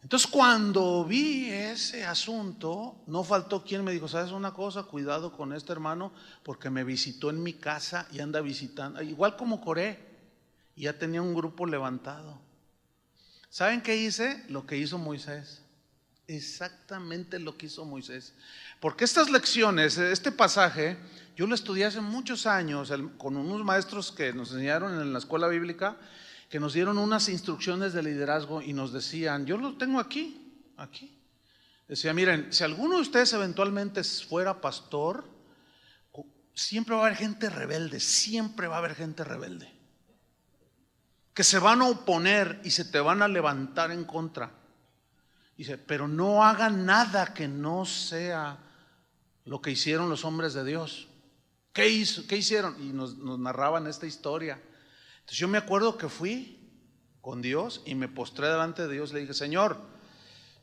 Entonces cuando vi ese asunto, no faltó quien me dijo, ¿sabes una cosa? Cuidado con este hermano porque me visitó en mi casa y anda visitando, igual como Coré, y ya tenía un grupo levantado. ¿Saben qué hice? Lo que hizo Moisés. Exactamente lo que hizo Moisés. Porque estas lecciones, este pasaje, yo lo estudié hace muchos años con unos maestros que nos enseñaron en la escuela bíblica, que nos dieron unas instrucciones de liderazgo y nos decían, yo lo tengo aquí. Decía, miren, si alguno de ustedes eventualmente fuera pastor, siempre va a haber gente rebelde, que se van a oponer y se te van a levantar en contra. Dice, pero no hagan nada que no sea lo que hicieron los hombres de Dios. ¿Qué hicieron? Y nos narraban esta historia. Entonces yo me acuerdo que fui con Dios y me postré delante de Dios. Le dije, Señor,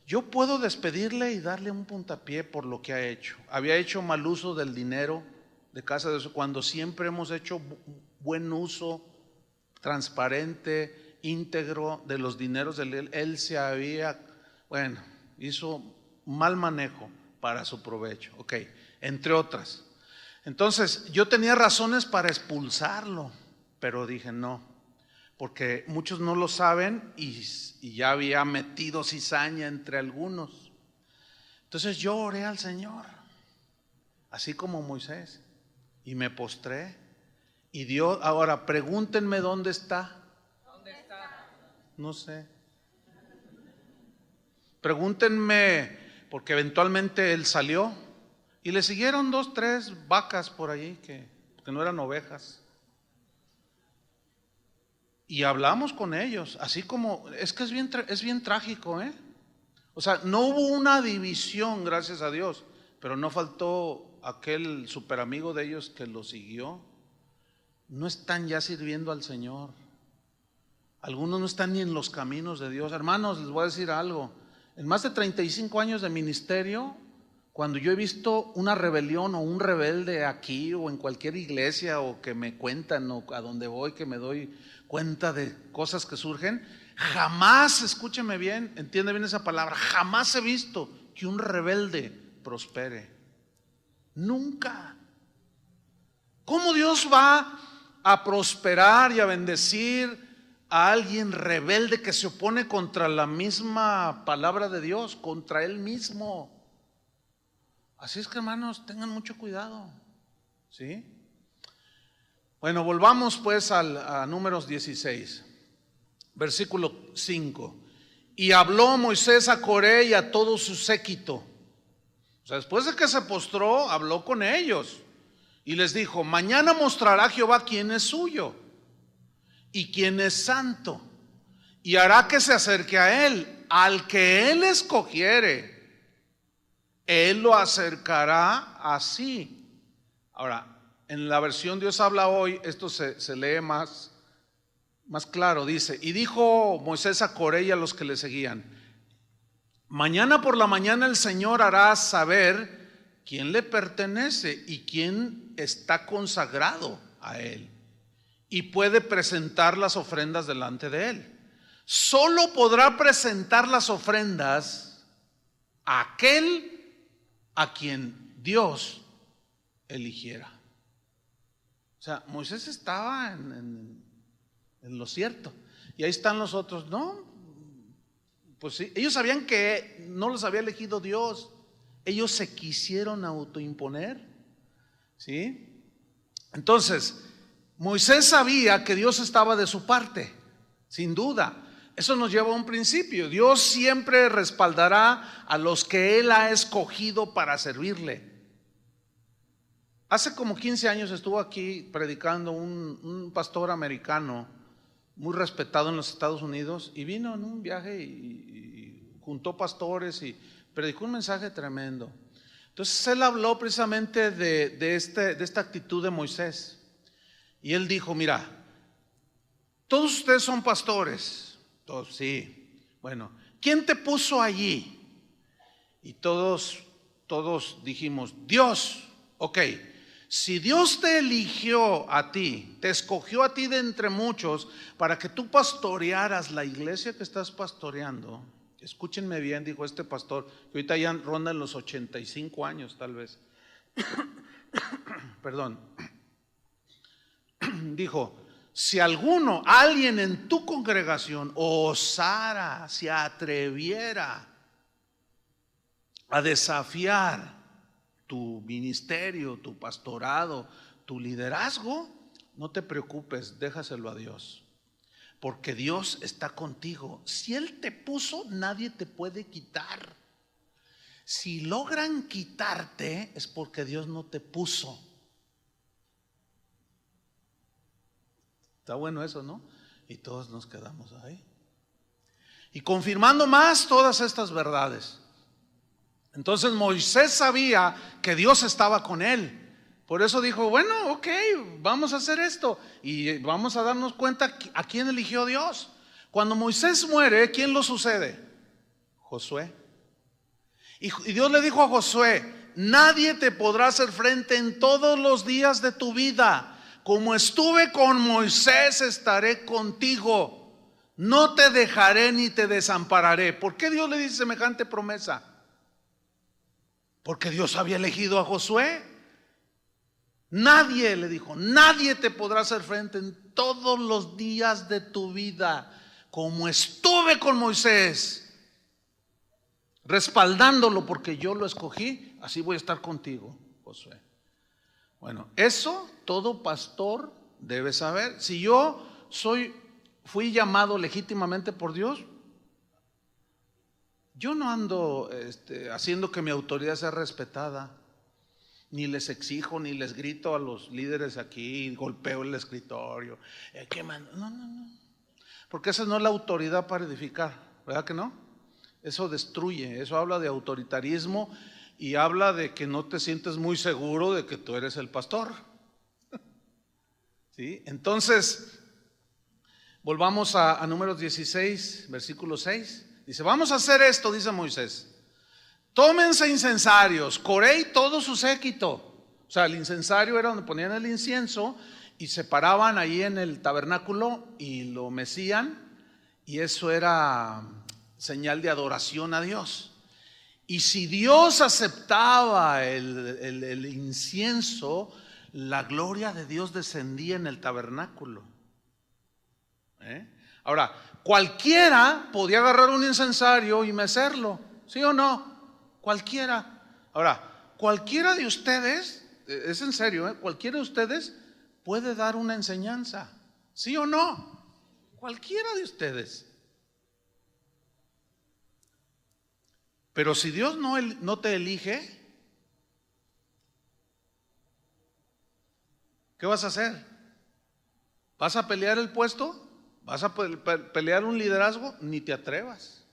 yo puedo despedirle y darle un puntapié por lo que ha hecho. Había hecho mal uso del dinero de casa de Dios, cuando siempre hemos hecho buen uso, transparente, íntegro de los dineros de él. Él se había, hizo mal manejo para su provecho. Entre otras. Entonces yo tenía razones para expulsarlo. Pero dije no, porque muchos no lo saben y ya había metido cizaña entre algunos. Entonces yo oré al Señor, así como Moisés, y me postré. Y Dios, ahora pregúntenme dónde está. ¿Dónde está? No sé. Pregúntenme, porque eventualmente él salió y le siguieron 2, 3 vacas por allí que no eran ovejas. Y hablamos con ellos, así como, es que es bien trágico, O sea, no hubo una división, gracias a Dios, pero no faltó aquel super amigo de ellos que lo siguió. No están ya sirviendo al Señor. Algunos no están ni en los caminos de Dios. Hermanos, les voy a decir algo. En más de 35 años de ministerio, cuando yo he visto una rebelión o un rebelde aquí o en cualquier iglesia, o que me cuentan o a donde voy que me doy cuenta de cosas que surgen, jamás, escúcheme bien, entiende bien esa palabra, jamás he visto que un rebelde prospere. Nunca. ¿Cómo Dios va a prosperar y a bendecir a alguien rebelde que se opone contra la misma palabra de Dios, contra Él mismo? Así es que, hermanos, tengan mucho cuidado, ¿sí? Bueno, volvamos pues a Números 16, versículo 5. Y habló Moisés a Coré y a todo su séquito. O sea, después de que se postró, habló con ellos y les dijo: mañana mostrará Jehová quién es suyo y quién es santo, y hará que se acerque a él. Al que él escogiere, él lo acercará así. Ahora, en la versión Dios habla hoy, esto se lee más claro. Dice: y dijo Moisés a Coré y a los que le seguían: mañana por la mañana el Señor hará saber quién le pertenece y quién está consagrado a él y puede presentar las ofrendas delante de él. Solo podrá presentar las ofrendas aquel a quien Dios eligiera. O sea, Moisés estaba en lo cierto. Y ahí están los otros. No, pues sí, ellos sabían que no los había elegido Dios. Ellos se quisieron autoimponer. ¿Sí? Entonces, Moisés sabía que Dios estaba de su parte, sin duda. Eso nos lleva a un principio. Dios siempre respaldará a los que Él ha escogido para servirle. Hace como 15 años estuvo aquí predicando un pastor americano muy respetado en los Estados Unidos, y vino en un viaje y juntó pastores y predicó un mensaje tremendo. Entonces él habló precisamente de esta actitud de Moisés, y él dijo: mira, todos ustedes son pastores. Todos, sí. Bueno, ¿quién te puso allí? Y todos dijimos: Dios. Ok, si Dios te eligió a ti, te escogió a ti de entre muchos para que tú pastorearas la iglesia que estás pastoreando. Escúchenme bien, dijo este pastor, que ahorita ya ronda en los 85 años tal vez. Perdón. Dijo: si alguien en tu congregación osara, se atreviera a desafiar tu ministerio, tu pastorado, tu liderazgo, no te preocupes, déjaselo a Dios, porque Dios está contigo. Si Él te puso, nadie te puede quitar. Si logran quitarte, es porque Dios no te puso. Está bueno eso, ¿no? Y todos nos quedamos ahí, y confirmando más todas estas verdades. Entonces Moisés sabía que Dios estaba con él. Por eso dijo: bueno, ok, vamos a hacer esto y vamos a darnos cuenta a quién eligió Dios. Cuando Moisés muere, ¿quién lo sucede? Josué. Y Dios le dijo a Josué: nadie te podrá hacer frente en todos los días de tu vida. Como estuve con Moisés, estaré contigo. No te dejaré ni te desampararé. ¿Por qué Dios le dice semejante promesa? Porque Dios había elegido a Josué. Nadie, le dijo, nadie te podrá hacer frente en todos los días de tu vida. Como estuve con Moisés, respaldándolo porque yo lo escogí, así voy a estar contigo, Josué. Bueno, eso todo pastor debe saber. Si yo fui llamado legítimamente por Dios, yo no ando haciendo que mi autoridad sea respetada, ni les exijo, ni les grito a los líderes aquí, golpeo el escritorio. No, porque esa no es la autoridad para edificar, ¿verdad que no? Eso destruye, eso habla de autoritarismo y habla de que no te sientes muy seguro de que tú eres el pastor. ¿Sí? Entonces, volvamos a Números 16, versículo 6. Dice: vamos a hacer esto, dice Moisés. Tómense incensarios, Coré y todo su séquito. O sea, el incensario era donde ponían el incienso y se paraban ahí en el tabernáculo y lo mecían, y eso era señal de adoración a Dios. Y si Dios aceptaba el incienso, la gloria de Dios descendía en el tabernáculo. Ahora, cualquiera podía agarrar un incensario y mecerlo, ¿sí o no? Cualquiera. Ahora, cualquiera de ustedes, es en serio, cualquiera de ustedes puede dar una enseñanza, ¿sí o no? Cualquiera de ustedes. Pero si Dios no te elige, ¿qué vas a hacer? ¿Vas a pelear el puesto? ¿Vas a pelear un liderazgo? Ni te atrevas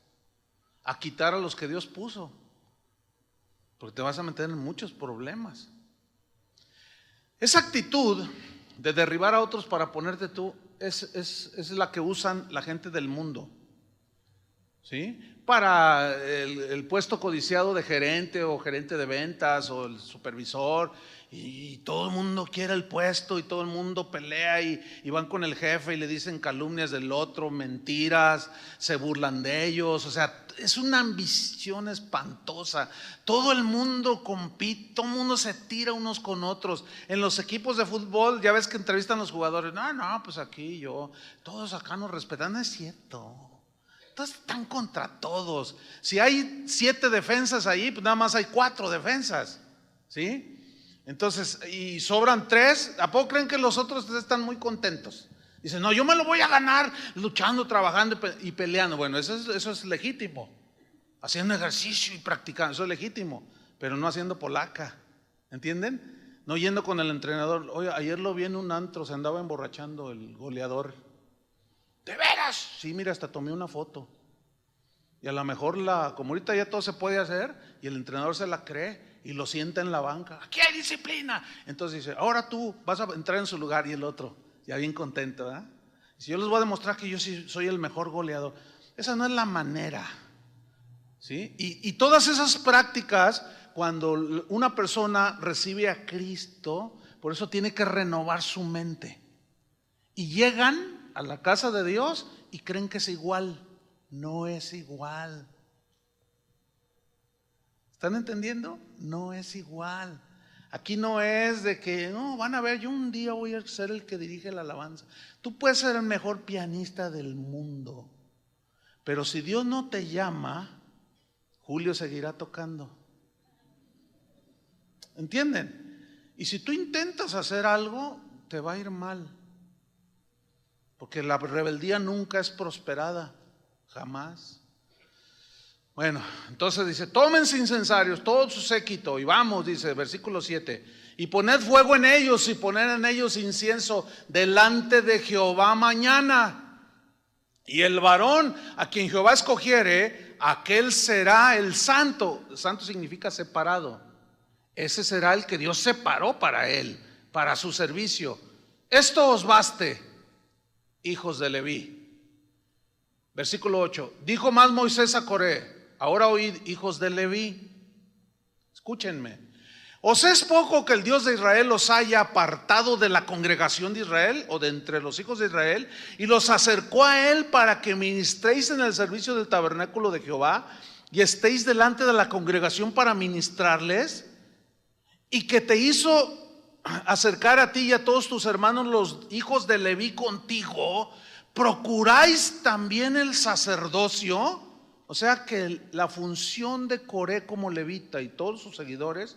a quitar a los que Dios puso, porque te vas a meter en muchos problemas. Esa actitud de derribar a otros para ponerte tú es la que usan la gente del mundo. ¿sí? Para el puesto codiciado de gerente o gerente de ventas o el supervisor, y todo el mundo quiere el puesto y todo el mundo pelea y van con el jefe y le dicen calumnias del otro, mentiras, se burlan de ellos. O sea, es una ambición espantosa. Todo el mundo compite, todo el mundo se tira unos con otros. En los equipos de fútbol, ya ves que entrevistan a los jugadores. No, pues aquí todos acá nos respetan. No es cierto. Todos están contra todos. Si hay 7 defensas ahí, pues nada más hay 4 defensas, ¿sí? Entonces, y sobran 3. ¿A poco creen que los otros 3 están muy contentos? Dicen, no, yo me lo voy a ganar luchando, trabajando y peleando. Bueno, eso es legítimo. Haciendo ejercicio y practicando, eso es legítimo. Pero no haciendo polaca, ¿entienden? No yendo con el entrenador. Oye, ayer lo vi en un antro, se andaba emborrachando el goleador. ¿De veras? Sí, mira, hasta tomé una foto. Y a lo mejor como ahorita ya todo se puede hacer, y el entrenador se la cree y lo sienta en la banca. Aquí hay disciplina. Entonces dice, ahora tú vas a entrar en su lugar, y el otro, ya bien contento, ¿verdad? Si yo les voy a demostrar que yo sí soy el mejor goleador. Esa no es la manera, ¿sí? Y todas esas prácticas, cuando una persona recibe a Cristo, por eso tiene que renovar su mente. Y llegan a la casa de Dios y creen que es igual. No es igual. ¿Están entendiendo? No es igual. Aquí no es de que, no, van a ver, yo un día voy a ser el que dirige la alabanza. Tú puedes ser el mejor pianista del mundo, pero si Dios no te llama, Julio seguirá tocando. ¿Entienden? Y si tú intentas hacer algo, te va a ir mal. Porque la rebeldía nunca es prosperada, jamás. Bueno, entonces dice, tómense incensarios, todo su séquito, y vamos, dice, versículo 7, y poned fuego en ellos, y poned en ellos incienso delante de Jehová mañana. Y el varón a quien Jehová escogiere, aquel será el santo. Santo significa separado. Ese será el que Dios separó para él, para su servicio. Esto os baste, hijos de Leví. Versículo 8, dijo más Moisés a Coré, ahora oíd, hijos de Leví, escúchenme, ¿os es poco que el Dios de Israel los haya apartado de la congregación de Israel o de entre los hijos de Israel y los acercó a él para que ministréis en el servicio del tabernáculo de Jehová y estéis delante de la congregación para ministrarles? Y que te hizo acercar a ti y a todos tus hermanos los hijos de Leví contigo. ¿Procuráis también el sacerdocio? O sea que la función de Coré como levita y todos sus seguidores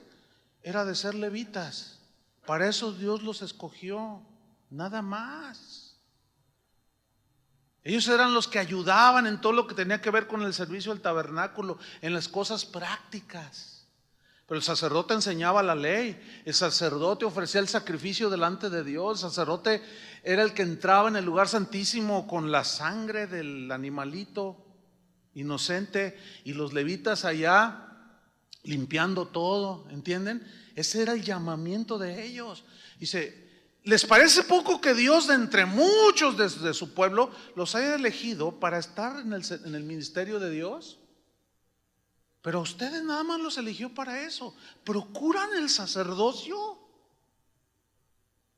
era de ser levitas. Para eso Dios los escogió, nada más. Ellos eran los que ayudaban en todo lo que tenía que ver con el servicio del tabernáculo, en las cosas prácticas. Pero el sacerdote enseñaba la ley, el sacerdote ofrecía el sacrificio delante de Dios, el sacerdote era el que entraba en el lugar santísimo con la sangre del animalito inocente, y los levitas allá limpiando todo, ¿entienden? Ese era el llamamiento de ellos. Dice, ¿les parece poco que Dios de entre muchos de su pueblo los haya elegido para estar en el ministerio de Dios? Pero a ustedes nada más los eligió para eso. ¿Procuran el sacerdocio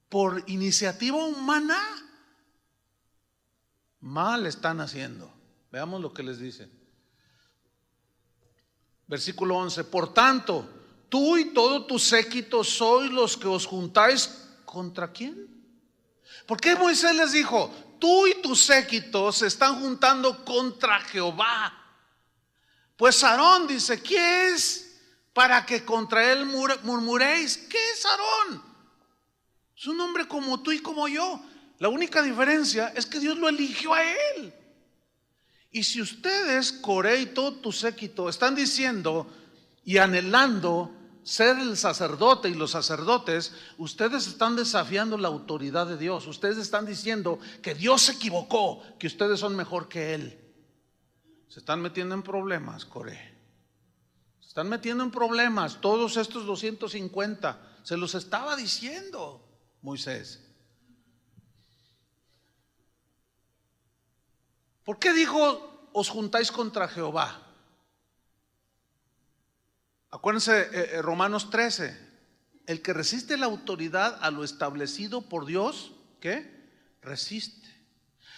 por iniciativa humana? Mal están haciendo. Veamos lo que les dice. Versículo 11. Por tanto, tú y todo tu séquito sois los que os juntáis ¿contra quién? ¿Por qué Moisés les dijo, tú y tu séquito se están juntando contra Jehová? Pues Aarón dice, ¿qué es para que contra él murmuréis? ¿Qué es Aarón? Es un hombre como tú y como yo. La única diferencia es que Dios lo eligió a él. Y si ustedes, Coré y todo tu séquito, están diciendo y anhelando ser el sacerdote y los sacerdotes, ustedes están desafiando la autoridad de Dios. Ustedes están diciendo que Dios se equivocó, que ustedes son mejor que Él. Se están metiendo en problemas, Coré. Se están metiendo en problemas todos estos 250. Se los estaba diciendo Moisés. ¿Por qué dijo os juntáis contra Jehová? Acuérdense, Romanos 13, el que resiste la autoridad a lo establecido por Dios, ¿qué? Resiste.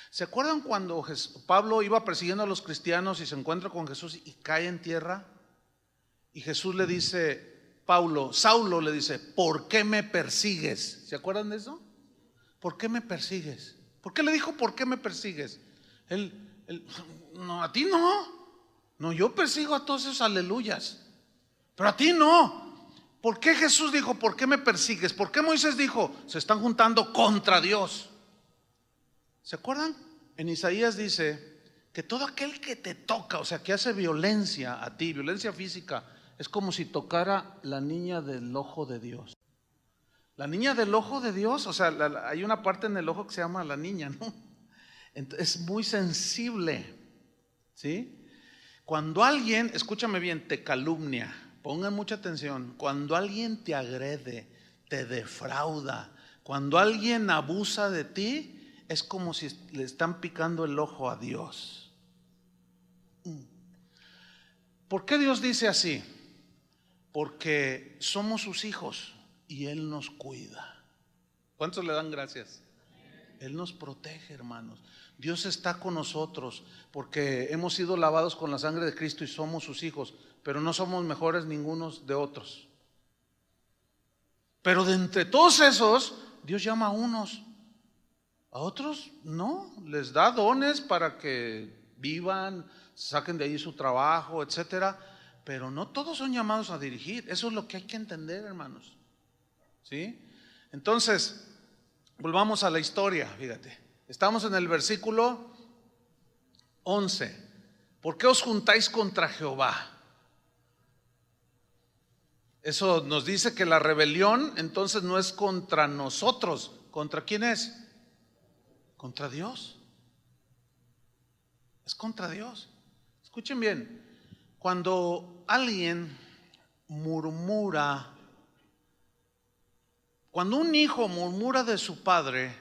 ¿Se acuerdan cuando Pablo iba persiguiendo a los cristianos y se encuentra con Jesús y cae en tierra? Y Jesús le dice, Saulo le dice, ¿por qué me persigues? ¿Se acuerdan de eso? ¿Por qué me persigues? ¿Por qué le dijo, por qué me persigues? No, a ti no. No, yo persigo a todos esos aleluyas, pero a ti no. ¿Por qué Jesús dijo, por qué me persigues? ¿Por qué Moisés dijo, se están juntando contra Dios? ¿Se acuerdan? En Isaías dice que todo aquel que te toca, o sea, que hace violencia a ti, violencia física, es como si tocara la niña del ojo de Dios. La niña del ojo de Dios, o sea, hay una parte en el ojo que se llama la niña, ¿no? Entonces, es muy sensible, ¿sí? Cuando alguien, escúchame bien, te calumnia, pongan mucha atención, cuando alguien te agrede, te defrauda, cuando alguien abusa de ti, es como si le están picando el ojo a Dios. ¿Por qué Dios dice así? Porque somos sus hijos y Él nos cuida. ¿Cuántos le dan gracias? Él nos protege, hermanos. Dios está con nosotros porque hemos sido lavados con la sangre de Cristo y somos sus hijos, pero no somos mejores ningunos de otros. Pero de entre todos esos, Dios llama a unos, a otros no, les da dones para que vivan, saquen de ahí su trabajo, etcétera. Pero no todos son llamados a dirigir. Eso es lo que hay que entender, hermanos. ¿Sí? Entonces, volvamos a la historia, fíjate. Estamos en el versículo 11. ¿Por qué os juntáis contra Jehová? Eso nos dice que la rebelión entonces no es contra nosotros. ¿Contra quién es? Contra Dios. Es contra Dios. Escuchen bien. Cuando alguien murmura, cuando un hijo murmura de su padre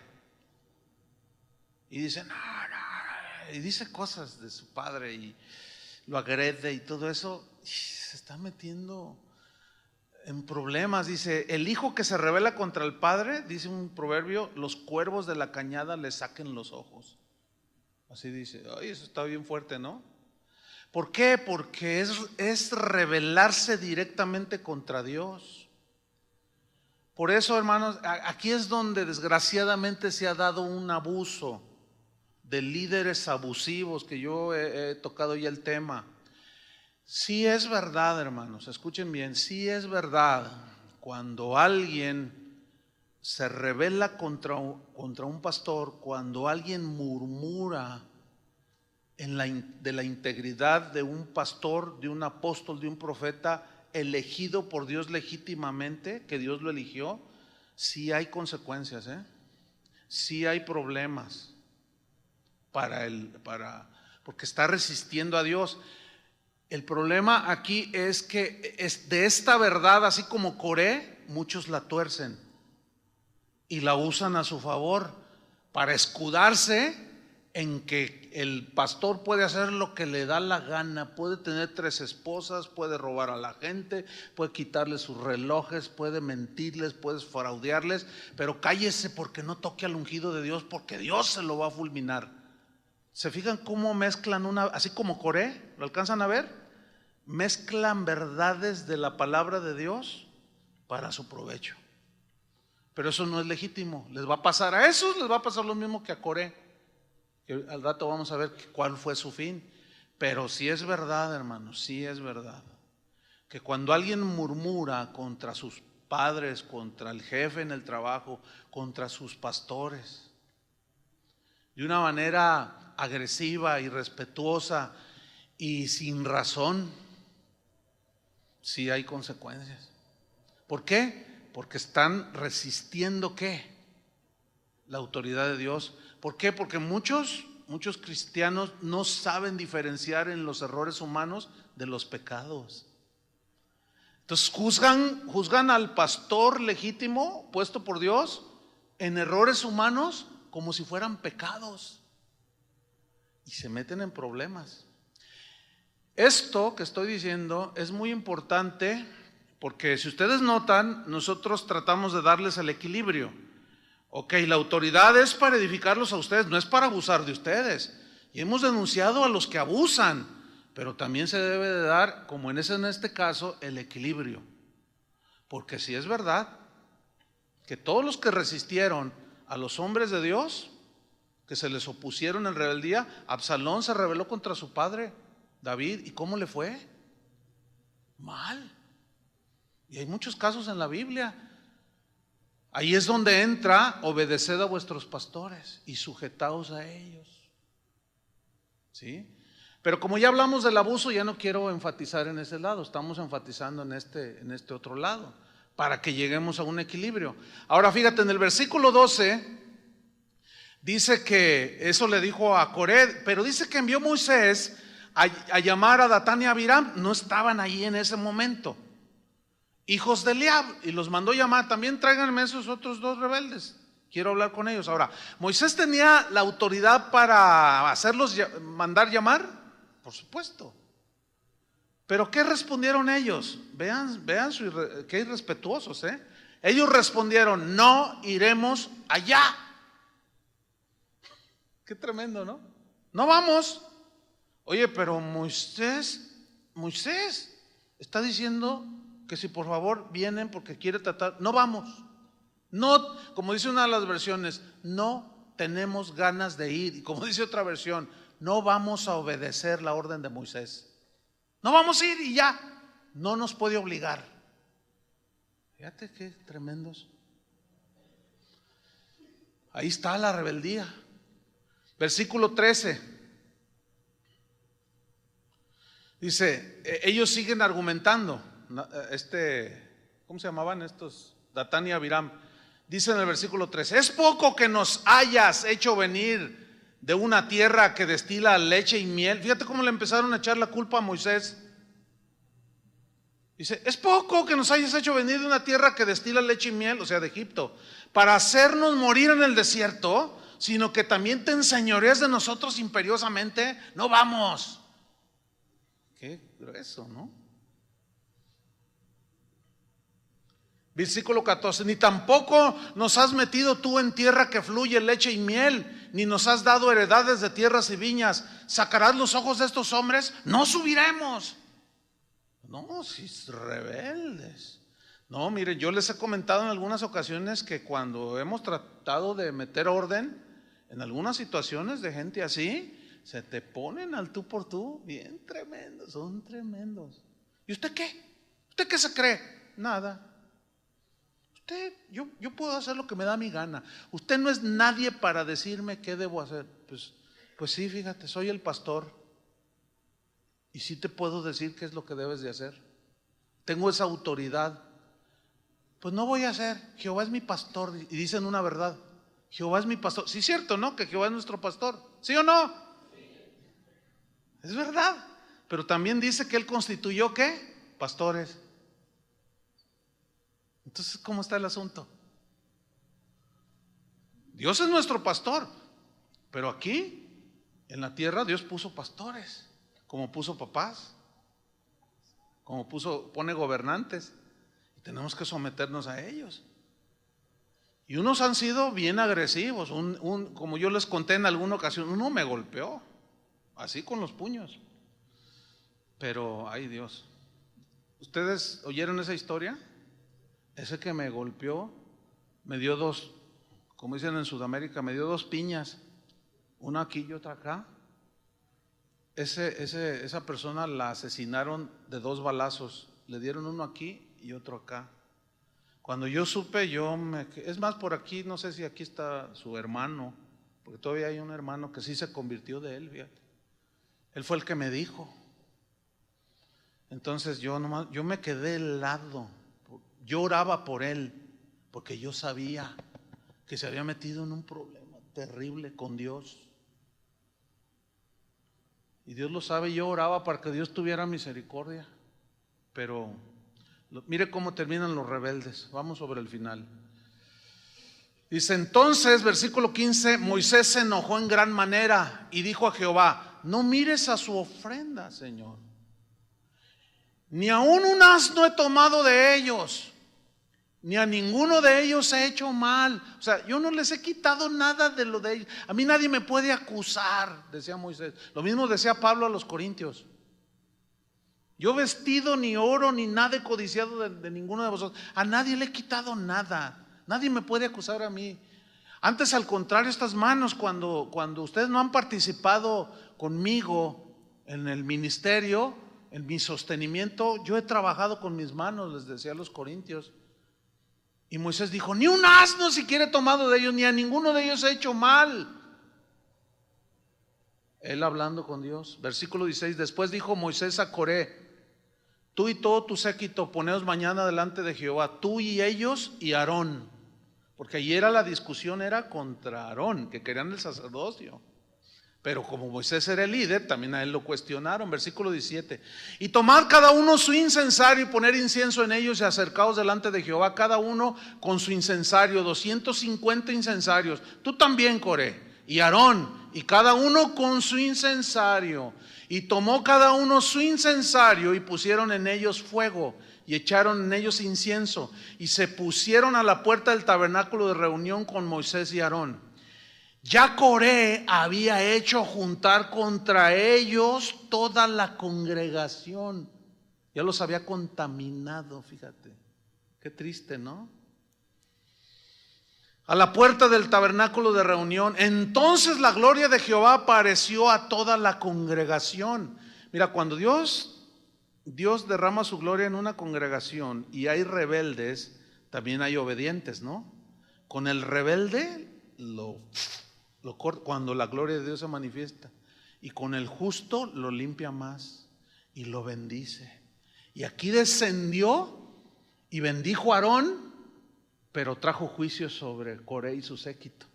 y dice, no, y dice cosas de su padre y lo agrede y todo eso, se está metiendo en problemas. Dice, el hijo que se rebela contra el padre, dice un proverbio, los cuervos de la cañada le saquen los ojos. Así dice. Ay, eso está bien fuerte, ¿no? ¿Por qué? Porque es rebelarse directamente contra Dios. Por eso, hermanos, aquí es donde desgraciadamente se ha dado un abuso de líderes abusivos, que yo he tocado ya el tema. Sí es verdad, hermanos, escuchen bien, sí es verdad, cuando alguien se rebela contra un pastor, cuando alguien murmura de la integridad de un pastor, de un apóstol, de un profeta elegido por Dios legítimamente, que Dios lo eligió, sí hay consecuencias, sí hay problemas porque está resistiendo a Dios. El problema aquí es que es de esta verdad, así como Coré, muchos la tuercen y la usan a su favor para escudarse en que el pastor puede hacer lo que le da la gana, puede tener 3 esposas, puede robar a la gente, puede quitarles sus relojes, puede mentirles, puede fraudearles, pero cállese porque no toque al ungido de Dios, porque Dios se lo va a fulminar. ¿Se fijan cómo mezclan así como Coré? ¿Lo alcanzan a ver? Mezclan verdades de la palabra de Dios para su provecho. Pero eso no es legítimo. Les va a pasar a esos, les va a pasar lo mismo que a Coré. Al rato vamos a ver cuál fue su fin. Pero sí es verdad, hermanos, sí es verdad que cuando alguien murmura contra sus padres, contra el jefe en el trabajo, contra sus pastores, de una manera agresiva, irrespetuosa y sin razón, sí hay consecuencias. ¿Por qué? Porque están resistiendo ¿qué? La autoridad de Dios. ¿Por qué? Porque muchos cristianos no saben diferenciar en los errores humanos de los pecados. Entonces juzgan al pastor legítimo puesto por Dios en errores humanos como si fueran pecados. y se meten en problemas. Esto que estoy diciendo es muy importante porque si ustedes notan, nosotros tratamos de darles el equilibrio. Ok, la autoridad es para edificarlos a ustedes, no es para abusar de ustedes. Y hemos denunciado a los que abusan, pero también se debe de dar, como en este caso, el equilibrio. Porque si es verdad que todos los que resistieron a los hombres de Dios, que se les opusieron en rebeldía, Absalón se rebeló contra su padre David, ¿y cómo le fue? Mal. Y hay muchos casos en la Biblia. Ahí es donde entra: obedeced a vuestros pastores y sujetaos a ellos. ¿Sí? Pero como ya hablamos del abuso, ya no quiero enfatizar en ese lado, estamos enfatizando en este otro lado, para que lleguemos a un equilibrio. Ahora fíjate, en el versículo 12 dice que eso le dijo a Coré, pero dice que envió Moisés a llamar a Datán y a Abiram. No estaban ahí en ese momento, hijos de Eliab, y los mandó llamar. También tráiganme esos otros dos rebeldes, quiero hablar con ellos. Ahora, ¿Moisés tenía la autoridad para hacerlos mandar llamar? Por supuesto. Pero ¿qué respondieron ellos? Vean qué irrespetuosos, ¿eh? Ellos respondieron: no iremos allá. Qué tremendo, ¿no? No vamos. Oye, pero Moisés está diciendo que si por favor vienen porque quiere tratar. No vamos. No, como dice una de las versiones, no tenemos ganas de ir. Y como dice otra versión, no vamos a obedecer la orden de Moisés. No vamos a ir y ya. No nos puede obligar. Fíjate qué tremendos. Ahí está la rebeldía. Versículo 13. Dice, ellos siguen argumentando. ¿Cómo se llamaban estos? Datán y Abiram. Dice en el versículo 13: es poco que nos hayas hecho venir de una tierra que destila leche y miel. Fíjate cómo le empezaron a echar la culpa a Moisés. Dice: es poco que nos hayas hecho venir de una tierra que destila leche y miel, o sea, de Egipto, para hacernos morir en el desierto, sino que también te enseñoreas de nosotros imperiosamente. No vamos. Qué grueso, ¿no? Versículo 14: ni tampoco nos has metido tú en tierra que fluye leche y miel, ni nos has dado heredades de tierras y viñas. ¿Sacarás los ojos de estos hombres? No subiremos. No, si rebeldes. No, miren, yo les he comentado en algunas ocasiones que cuando hemos tratado de meter orden en algunas situaciones de gente así, se te ponen al tú por tú, bien tremendos, son tremendos. ¿Y usted qué? ¿Usted qué se cree? Nada. Yo puedo hacer lo que me da mi gana. Usted no es nadie para decirme qué debo hacer. Pues sí, fíjate, soy el pastor y sí te puedo decir qué es lo que debes de hacer. Tengo esa autoridad. Pues no voy a hacer. Jehová es mi pastor. Y dicen una verdad: Jehová es mi pastor. Sí, es cierto, ¿no? Que Jehová es nuestro pastor. ¿Sí o no? Es verdad. Pero también dice que Él constituyó ¿qué? Pastores. Entonces, ¿cómo está el asunto? Dios es nuestro pastor, pero aquí en la tierra Dios puso pastores, como puso papás, como pone gobernantes, y tenemos que someternos a ellos. Y unos han sido bien agresivos. Como yo les conté en alguna ocasión, uno me golpeó así con los puños. Pero ay Dios, ¿ustedes oyeron esa historia? Ese que me golpeó me dio dos, como dicen en Sudamérica, me dio dos piñas, una aquí y otra acá. Esa persona la asesinaron de 2 balazos, le dieron uno aquí y otro acá. Cuando yo supe, es más, por aquí, no sé si aquí está su hermano, porque todavía hay un hermano que sí se convirtió de él, fíjate. Él fue el que me dijo. Entonces yo me quedé helado. Yo oraba por él, porque yo sabía que se había metido en un problema terrible con Dios. Y Dios lo sabe, yo oraba para que Dios tuviera misericordia. Pero mire cómo terminan los rebeldes. Vamos sobre el final. Dice entonces, versículo 15, Moisés se enojó en gran manera y dijo a Jehová: no mires a su ofrenda, Señor, ni aun un asno he tomado de ellos, ni a ninguno de ellos he hecho mal. O sea, yo no les he quitado nada de lo de ellos. A mí nadie me puede acusar, decía Moisés. Lo mismo decía Pablo a los Corintios. Yo vestido ni oro ni nada he codiciado de ninguno de vosotros. A nadie le he quitado nada. Nadie me puede acusar a mí. Antes, al contrario, estas manos, cuando ustedes no han participado conmigo en el ministerio, en mi sostenimiento, yo he trabajado con mis manos, les decía a los Corintios. Y Moisés dijo: ni un asno siquiera he tomado de ellos, ni a ninguno de ellos he hecho mal. Él hablando con Dios. Versículo 16, después dijo Moisés a Coré: tú y todo tu séquito, poneos mañana delante de Jehová, tú y ellos y Aarón. Porque ayer la discusión era contra Aarón, que querían el sacerdocio. Pero como Moisés era el líder, también a él lo cuestionaron. Versículo 17, y tomad cada uno su incensario y poner incienso en ellos y acercaos delante de Jehová, cada uno con su incensario, 250 incensarios. Tú también, Coré, y Aarón, y cada uno con su incensario. Y tomó cada uno su incensario y pusieron en ellos fuego y echaron en ellos incienso y se pusieron a la puerta del tabernáculo de reunión con Moisés y Aarón. Ya Coré había hecho juntar contra ellos toda la congregación. Ya los había contaminado, fíjate. Qué triste, ¿no? A la puerta del tabernáculo de reunión. Entonces la gloria de Jehová apareció a toda la congregación. Mira, cuando Dios derrama su gloria en una congregación y hay rebeldes, también hay obedientes, ¿no? Con el rebelde lo corta cuando la gloria de Dios se manifiesta, y con el justo lo limpia más y lo bendice. Y aquí descendió y bendijo a Aarón, pero trajo juicio sobre Coré y su séquito.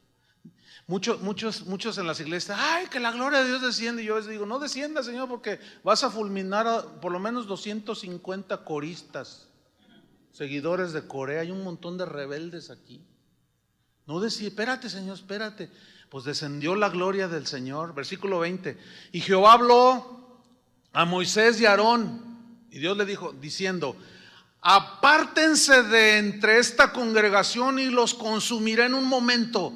Muchos en las iglesias: ay, que la gloria de Dios desciende. Y yo les digo: no descienda, Señor, porque vas a fulminar a por lo menos 250 coristas, seguidores de Coré. Hay un montón de rebeldes aquí. No decía: espérate, Señor, espérate. Pues descendió la gloria del Señor. Versículo 20, y Jehová habló a Moisés y a Aarón, y Dios le dijo diciendo: apártense de entre esta congregación y los consumiré en un momento.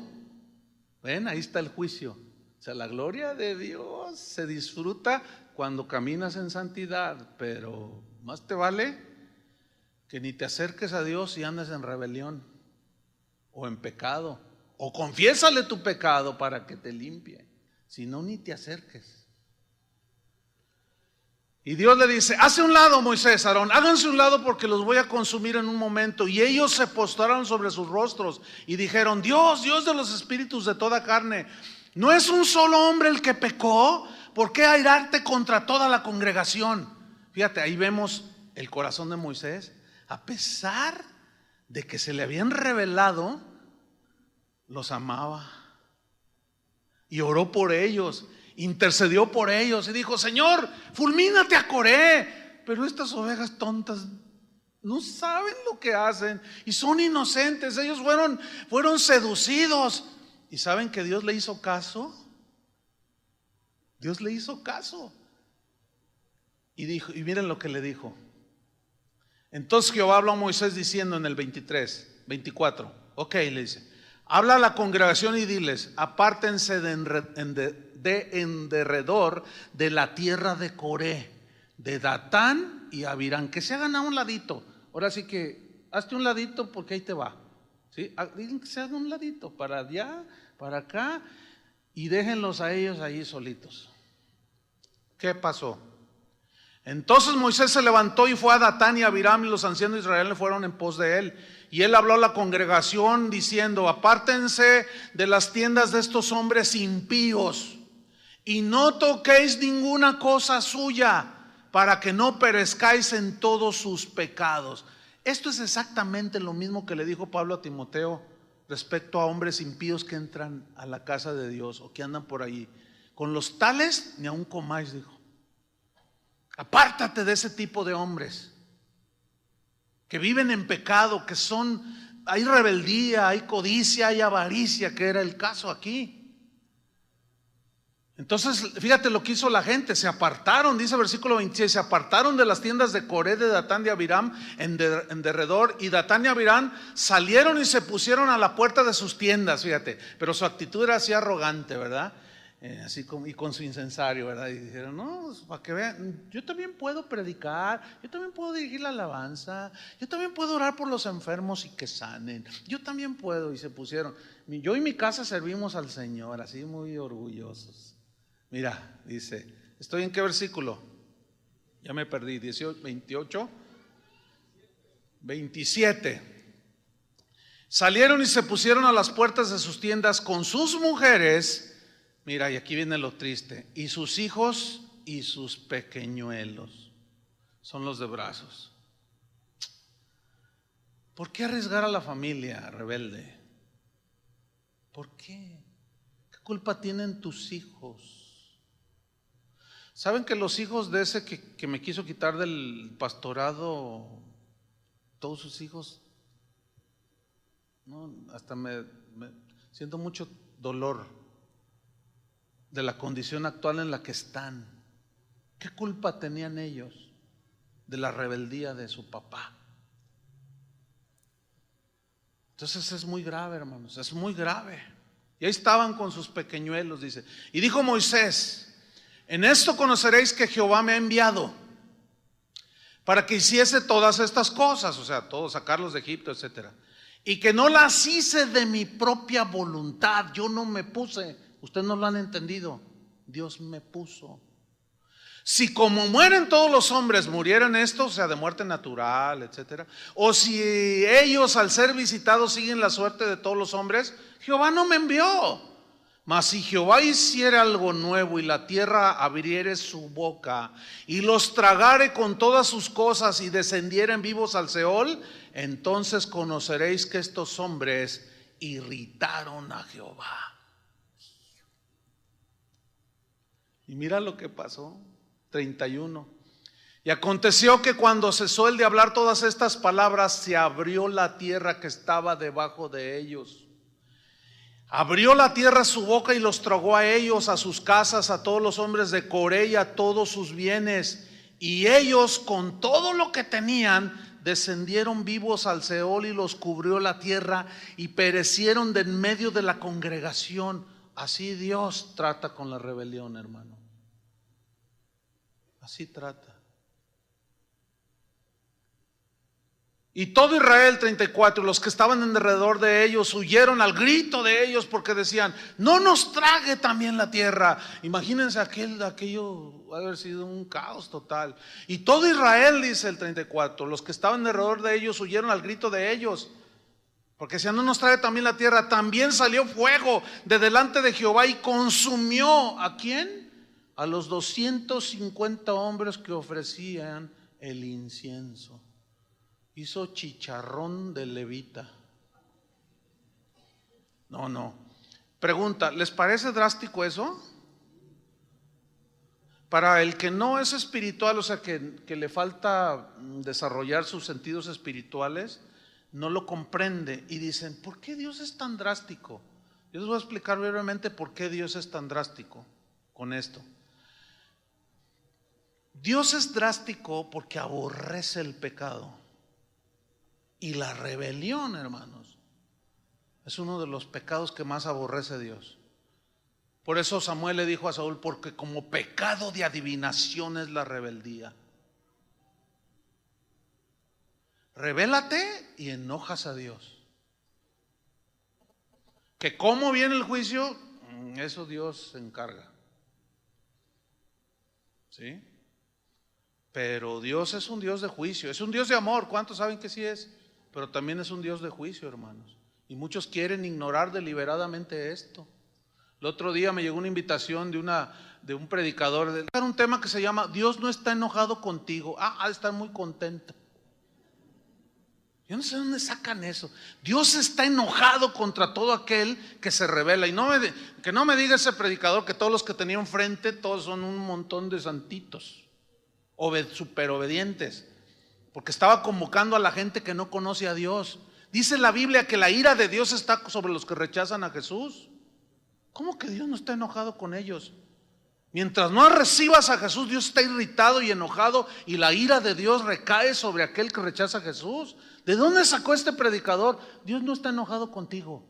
Ven, ahí está el juicio. O sea, la gloria de Dios se disfruta cuando caminas en santidad, pero más te vale que ni te acerques a Dios y andes en rebelión o en pecado, o confiésale tu pecado para que te limpie, si no, ni te acerques. Y Dios le dice: hace un lado, Moisés, Aarón, háganse un lado porque los voy a consumir en un momento. Y ellos se postraron sobre sus rostros y dijeron: Dios, Dios de los espíritus de toda carne, ¿no es un solo hombre el que pecó? ¿Por qué airarte contra toda la congregación? Fíjate, ahí vemos el corazón de Moisés. A pesar de que se le habían revelado, los amaba y oró por ellos, intercedió por ellos y dijo: Señor, fulmínate a Coré. Pero estas ovejas tontas no saben lo que hacen y son inocentes. Ellos fueron seducidos. ¿Y saben que Dios le hizo caso? Dios le hizo caso. Y miren lo que le dijo. Entonces Jehová habló a Moisés diciendo en el 24, ok, le dice: habla a la congregación y diles: apártense de en derredor de la tierra de Coré, de Datán y Abirán, que se hagan a un ladito. Ahora sí que hazte un ladito porque ahí te va, ¿sí? Digan que se hagan un ladito, para allá, para acá, y déjenlos a ellos ahí solitos. ¿Qué pasó? Entonces Moisés se levantó y fue a Datán y a Abiram, y los ancianos de Israel le fueron en pos de él. Y él habló a la congregación diciendo: apártense de las tiendas de estos hombres impíos y no toquéis ninguna cosa suya, para que no perezcáis en todos sus pecados. Esto es exactamente lo mismo que le dijo Pablo a Timoteo respecto a hombres impíos que entran a la casa de Dios o que andan por allí. Con los tales ni aun comáis, dijo. Apártate de ese tipo de hombres que viven en pecado, que son hay rebeldía, hay codicia, hay avaricia, que era el caso aquí. Entonces, fíjate lo que hizo la gente, se apartaron, dice versículo 26, se apartaron de las tiendas de Coré, de Datán, de Abiram, en derredor, y Datán y Abiram salieron y se pusieron a la puerta de sus tiendas, fíjate, pero su actitud era así arrogante, ¿verdad? Así como, y con su incensario, ¿verdad? Y dijeron, no, pues, para que vean, yo también puedo predicar, yo también puedo dirigir la alabanza, yo también puedo orar por los enfermos y que sanen, yo también puedo, y se pusieron, yo y mi casa servimos al Señor, así muy orgullosos. Mira, dice, ¿estoy en qué versículo? Ya me perdí, 18, 28, 27. Salieron y se pusieron a las puertas de sus tiendas con sus mujeres, mira, y aquí viene lo triste, y sus hijos y sus pequeñuelos, son los de brazos. ¿Por qué arriesgar a la familia rebelde? ¿Por qué? ¿Qué culpa tienen tus hijos? ¿Saben que los hijos de ese que me quiso quitar del pastorado, todos sus hijos, no, hasta me siento mucho dolor de la condición actual en la que están? ¿Qué culpa tenían ellos de la rebeldía de su papá? Entonces es muy grave, hermanos, es muy grave. Y ahí estaban con sus pequeñuelos, dice. Y dijo Moisés: en esto conoceréis que Jehová me ha enviado para que hiciese todas estas cosas, o sea, todos sacarlos de Egipto, etcétera, y que no las hice de mi propia voluntad. Yo no me puse, ustedes no lo han entendido, Dios me puso. Si como mueren todos los hombres murieran estos, o sea, de muerte natural, etcétera, o si ellos al ser visitados siguen la suerte de todos los hombres, Jehová no me envió. Mas si Jehová hiciera algo nuevo y la tierra abriere su boca y los tragare con todas sus cosas y descendieren vivos al Seol, entonces conoceréis que estos hombres irritaron a Jehová. Y mira lo que pasó, 31. Y aconteció que cuando cesó él de hablar todas estas palabras, se abrió la tierra que estaba debajo de ellos. Abrió la tierra su boca y los tragó a ellos, a sus casas, a todos los hombres de Coré y a todos sus bienes. Y ellos con todo lo que tenían descendieron vivos al Seol y los cubrió la tierra y perecieron de en medio de la congregación. Así Dios trata con la rebelión, hermano. Así trata. Y todo Israel, 34, los que estaban en derredor de ellos huyeron al grito de ellos porque decían: no nos trague también la tierra. Imagínense aquello ha haber sido un caos total. Y todo Israel, dice el 34, los que estaban alrededor de ellos huyeron al grito de ellos porque decían: no nos trague también la tierra. También salió fuego de delante de Jehová y consumió ¿a quién? A los 250 hombres que ofrecían el incienso. Hizo chicharrón de levita. No. Pregunta, ¿les parece drástico eso? Para el que no es espiritual, o sea, que le falta desarrollar sus sentidos espirituales, no lo comprende y dicen: ¿por qué Dios es tan drástico? Yo les voy a explicar brevemente por qué Dios es tan drástico con esto. Dios es drástico porque aborrece el pecado. Y la rebelión, hermanos, es uno de los pecados que más aborrece Dios. Por eso Samuel le dijo a Saúl: porque como pecado de adivinación es la rebeldía. Rebélate y enojas a Dios. Que cómo viene el juicio, eso Dios se encarga. ¿Sí? Pero Dios es un Dios de juicio, es un Dios de amor. ¿Cuántos saben que sí es? Pero también es un Dios de juicio, hermanos. Y muchos quieren ignorar deliberadamente esto. El otro día me llegó una invitación de un predicador. Era un tema que se llama: Dios no está enojado contigo. Ha de estar muy contento. Yo no sé dónde sacan eso. Dios está enojado contra todo aquel que se rebela. Y que no me diga ese predicador que todos los que tenía enfrente, todos son un montón de santitos, super obedientes. Porque estaba convocando a la gente que no conoce a Dios. Dice la Biblia que la ira de Dios está sobre los que rechazan a Jesús. ¿Cómo que Dios no está enojado con ellos? Mientras no recibas a Jesús, Dios está irritado y enojado, y la ira de Dios recae sobre aquel que rechaza a Jesús. ¿De dónde sacó este predicador? Dios no está enojado contigo,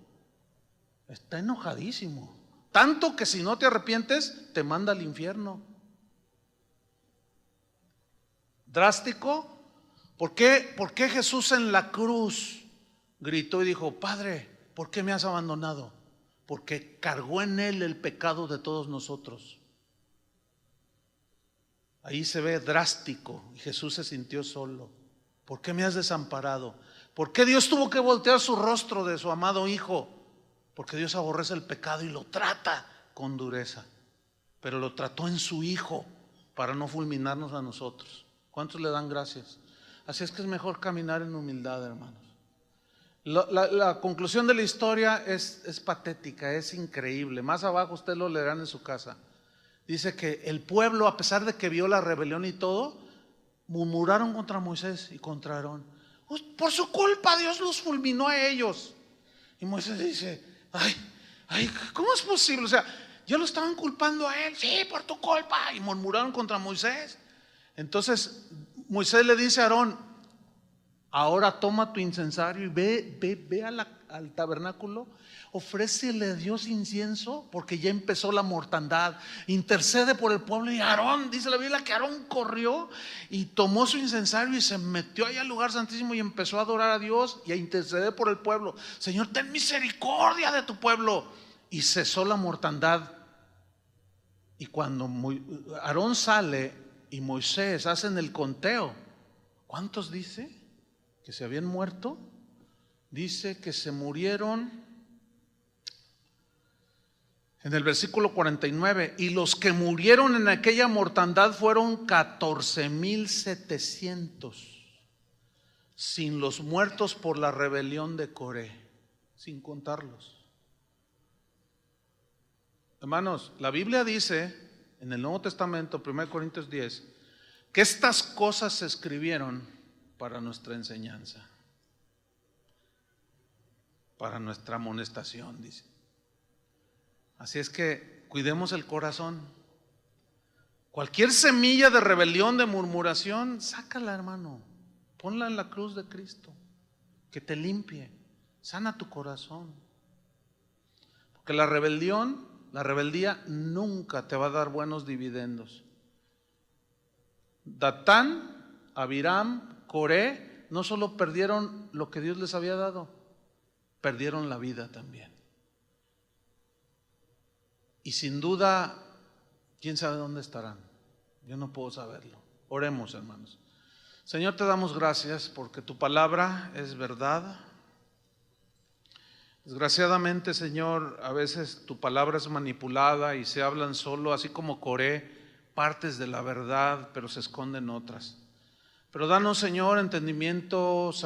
está enojadísimo. Tanto que si no te arrepientes, te manda al infierno. Drástico. ¿Por qué Jesús en la cruz gritó y dijo: Padre, ¿por qué me has abandonado? Porque cargó en él el pecado de todos nosotros. Ahí se ve drástico, y Jesús se sintió solo. ¿Por qué me has desamparado? ¿Por qué Dios tuvo que voltear su rostro de su amado Hijo? Porque Dios aborrece el pecado y lo trata con dureza, pero lo trató en su Hijo para no fulminarnos a nosotros. ¿Cuántos le dan gracias? Así es que es mejor caminar en humildad, hermanos. La conclusión de la historia es patética, es increíble. Más abajo ustedes lo leerán en su casa. Dice que el pueblo, a pesar de que vio la rebelión y todo, murmuraron contra Moisés y contra Aarón. Por su culpa Dios los fulminó a ellos. Y Moisés dice: ay, ¿cómo es posible? O sea, ya lo estaban culpando a él. Sí, por tu culpa. Y murmuraron contra Moisés. Entonces Moisés le dice a Aarón: ahora toma tu incensario y ve al tabernáculo, ofrécele a Dios incienso, porque ya empezó la mortandad. Intercede por el pueblo. Y Aarón, dice la Biblia que Aarón corrió y tomó su incensario y se metió allá al lugar santísimo y empezó a adorar a Dios y a interceder por el pueblo. Señor, ten misericordia de tu pueblo. Y cesó la mortandad. Y cuando Aarón sale y Moisés hacen el conteo, ¿cuántos dice que se habían muerto? Dice que se murieron en el versículo 49, y los que murieron en aquella mortandad fueron 14,700, sin los muertos por la rebelión de Coré, sin contarlos. Hermanos, la Biblia dice en el Nuevo Testamento, 1 Corintios 10, que estas cosas se escribieron para nuestra enseñanza, para nuestra amonestación, dice. Así es que cuidemos el corazón. Cualquier semilla de rebelión, de murmuración, sácala, hermano. Ponla en la cruz de Cristo, que te limpie, sana tu corazón. Porque la rebeldía nunca te va a dar buenos dividendos. Datán, Abiram, Coré no solo perdieron lo que Dios les había dado, perdieron la vida también. Y sin duda, quién sabe dónde estarán. Yo no puedo saberlo. Oremos, hermanos. Señor, te damos gracias porque tu palabra es verdad. Desgraciadamente, Señor, a veces tu palabra es manipulada y se hablan solo, así como Coré, partes de la verdad, pero se esconden otras. Pero danos, Señor, entendimiento, sabiduría.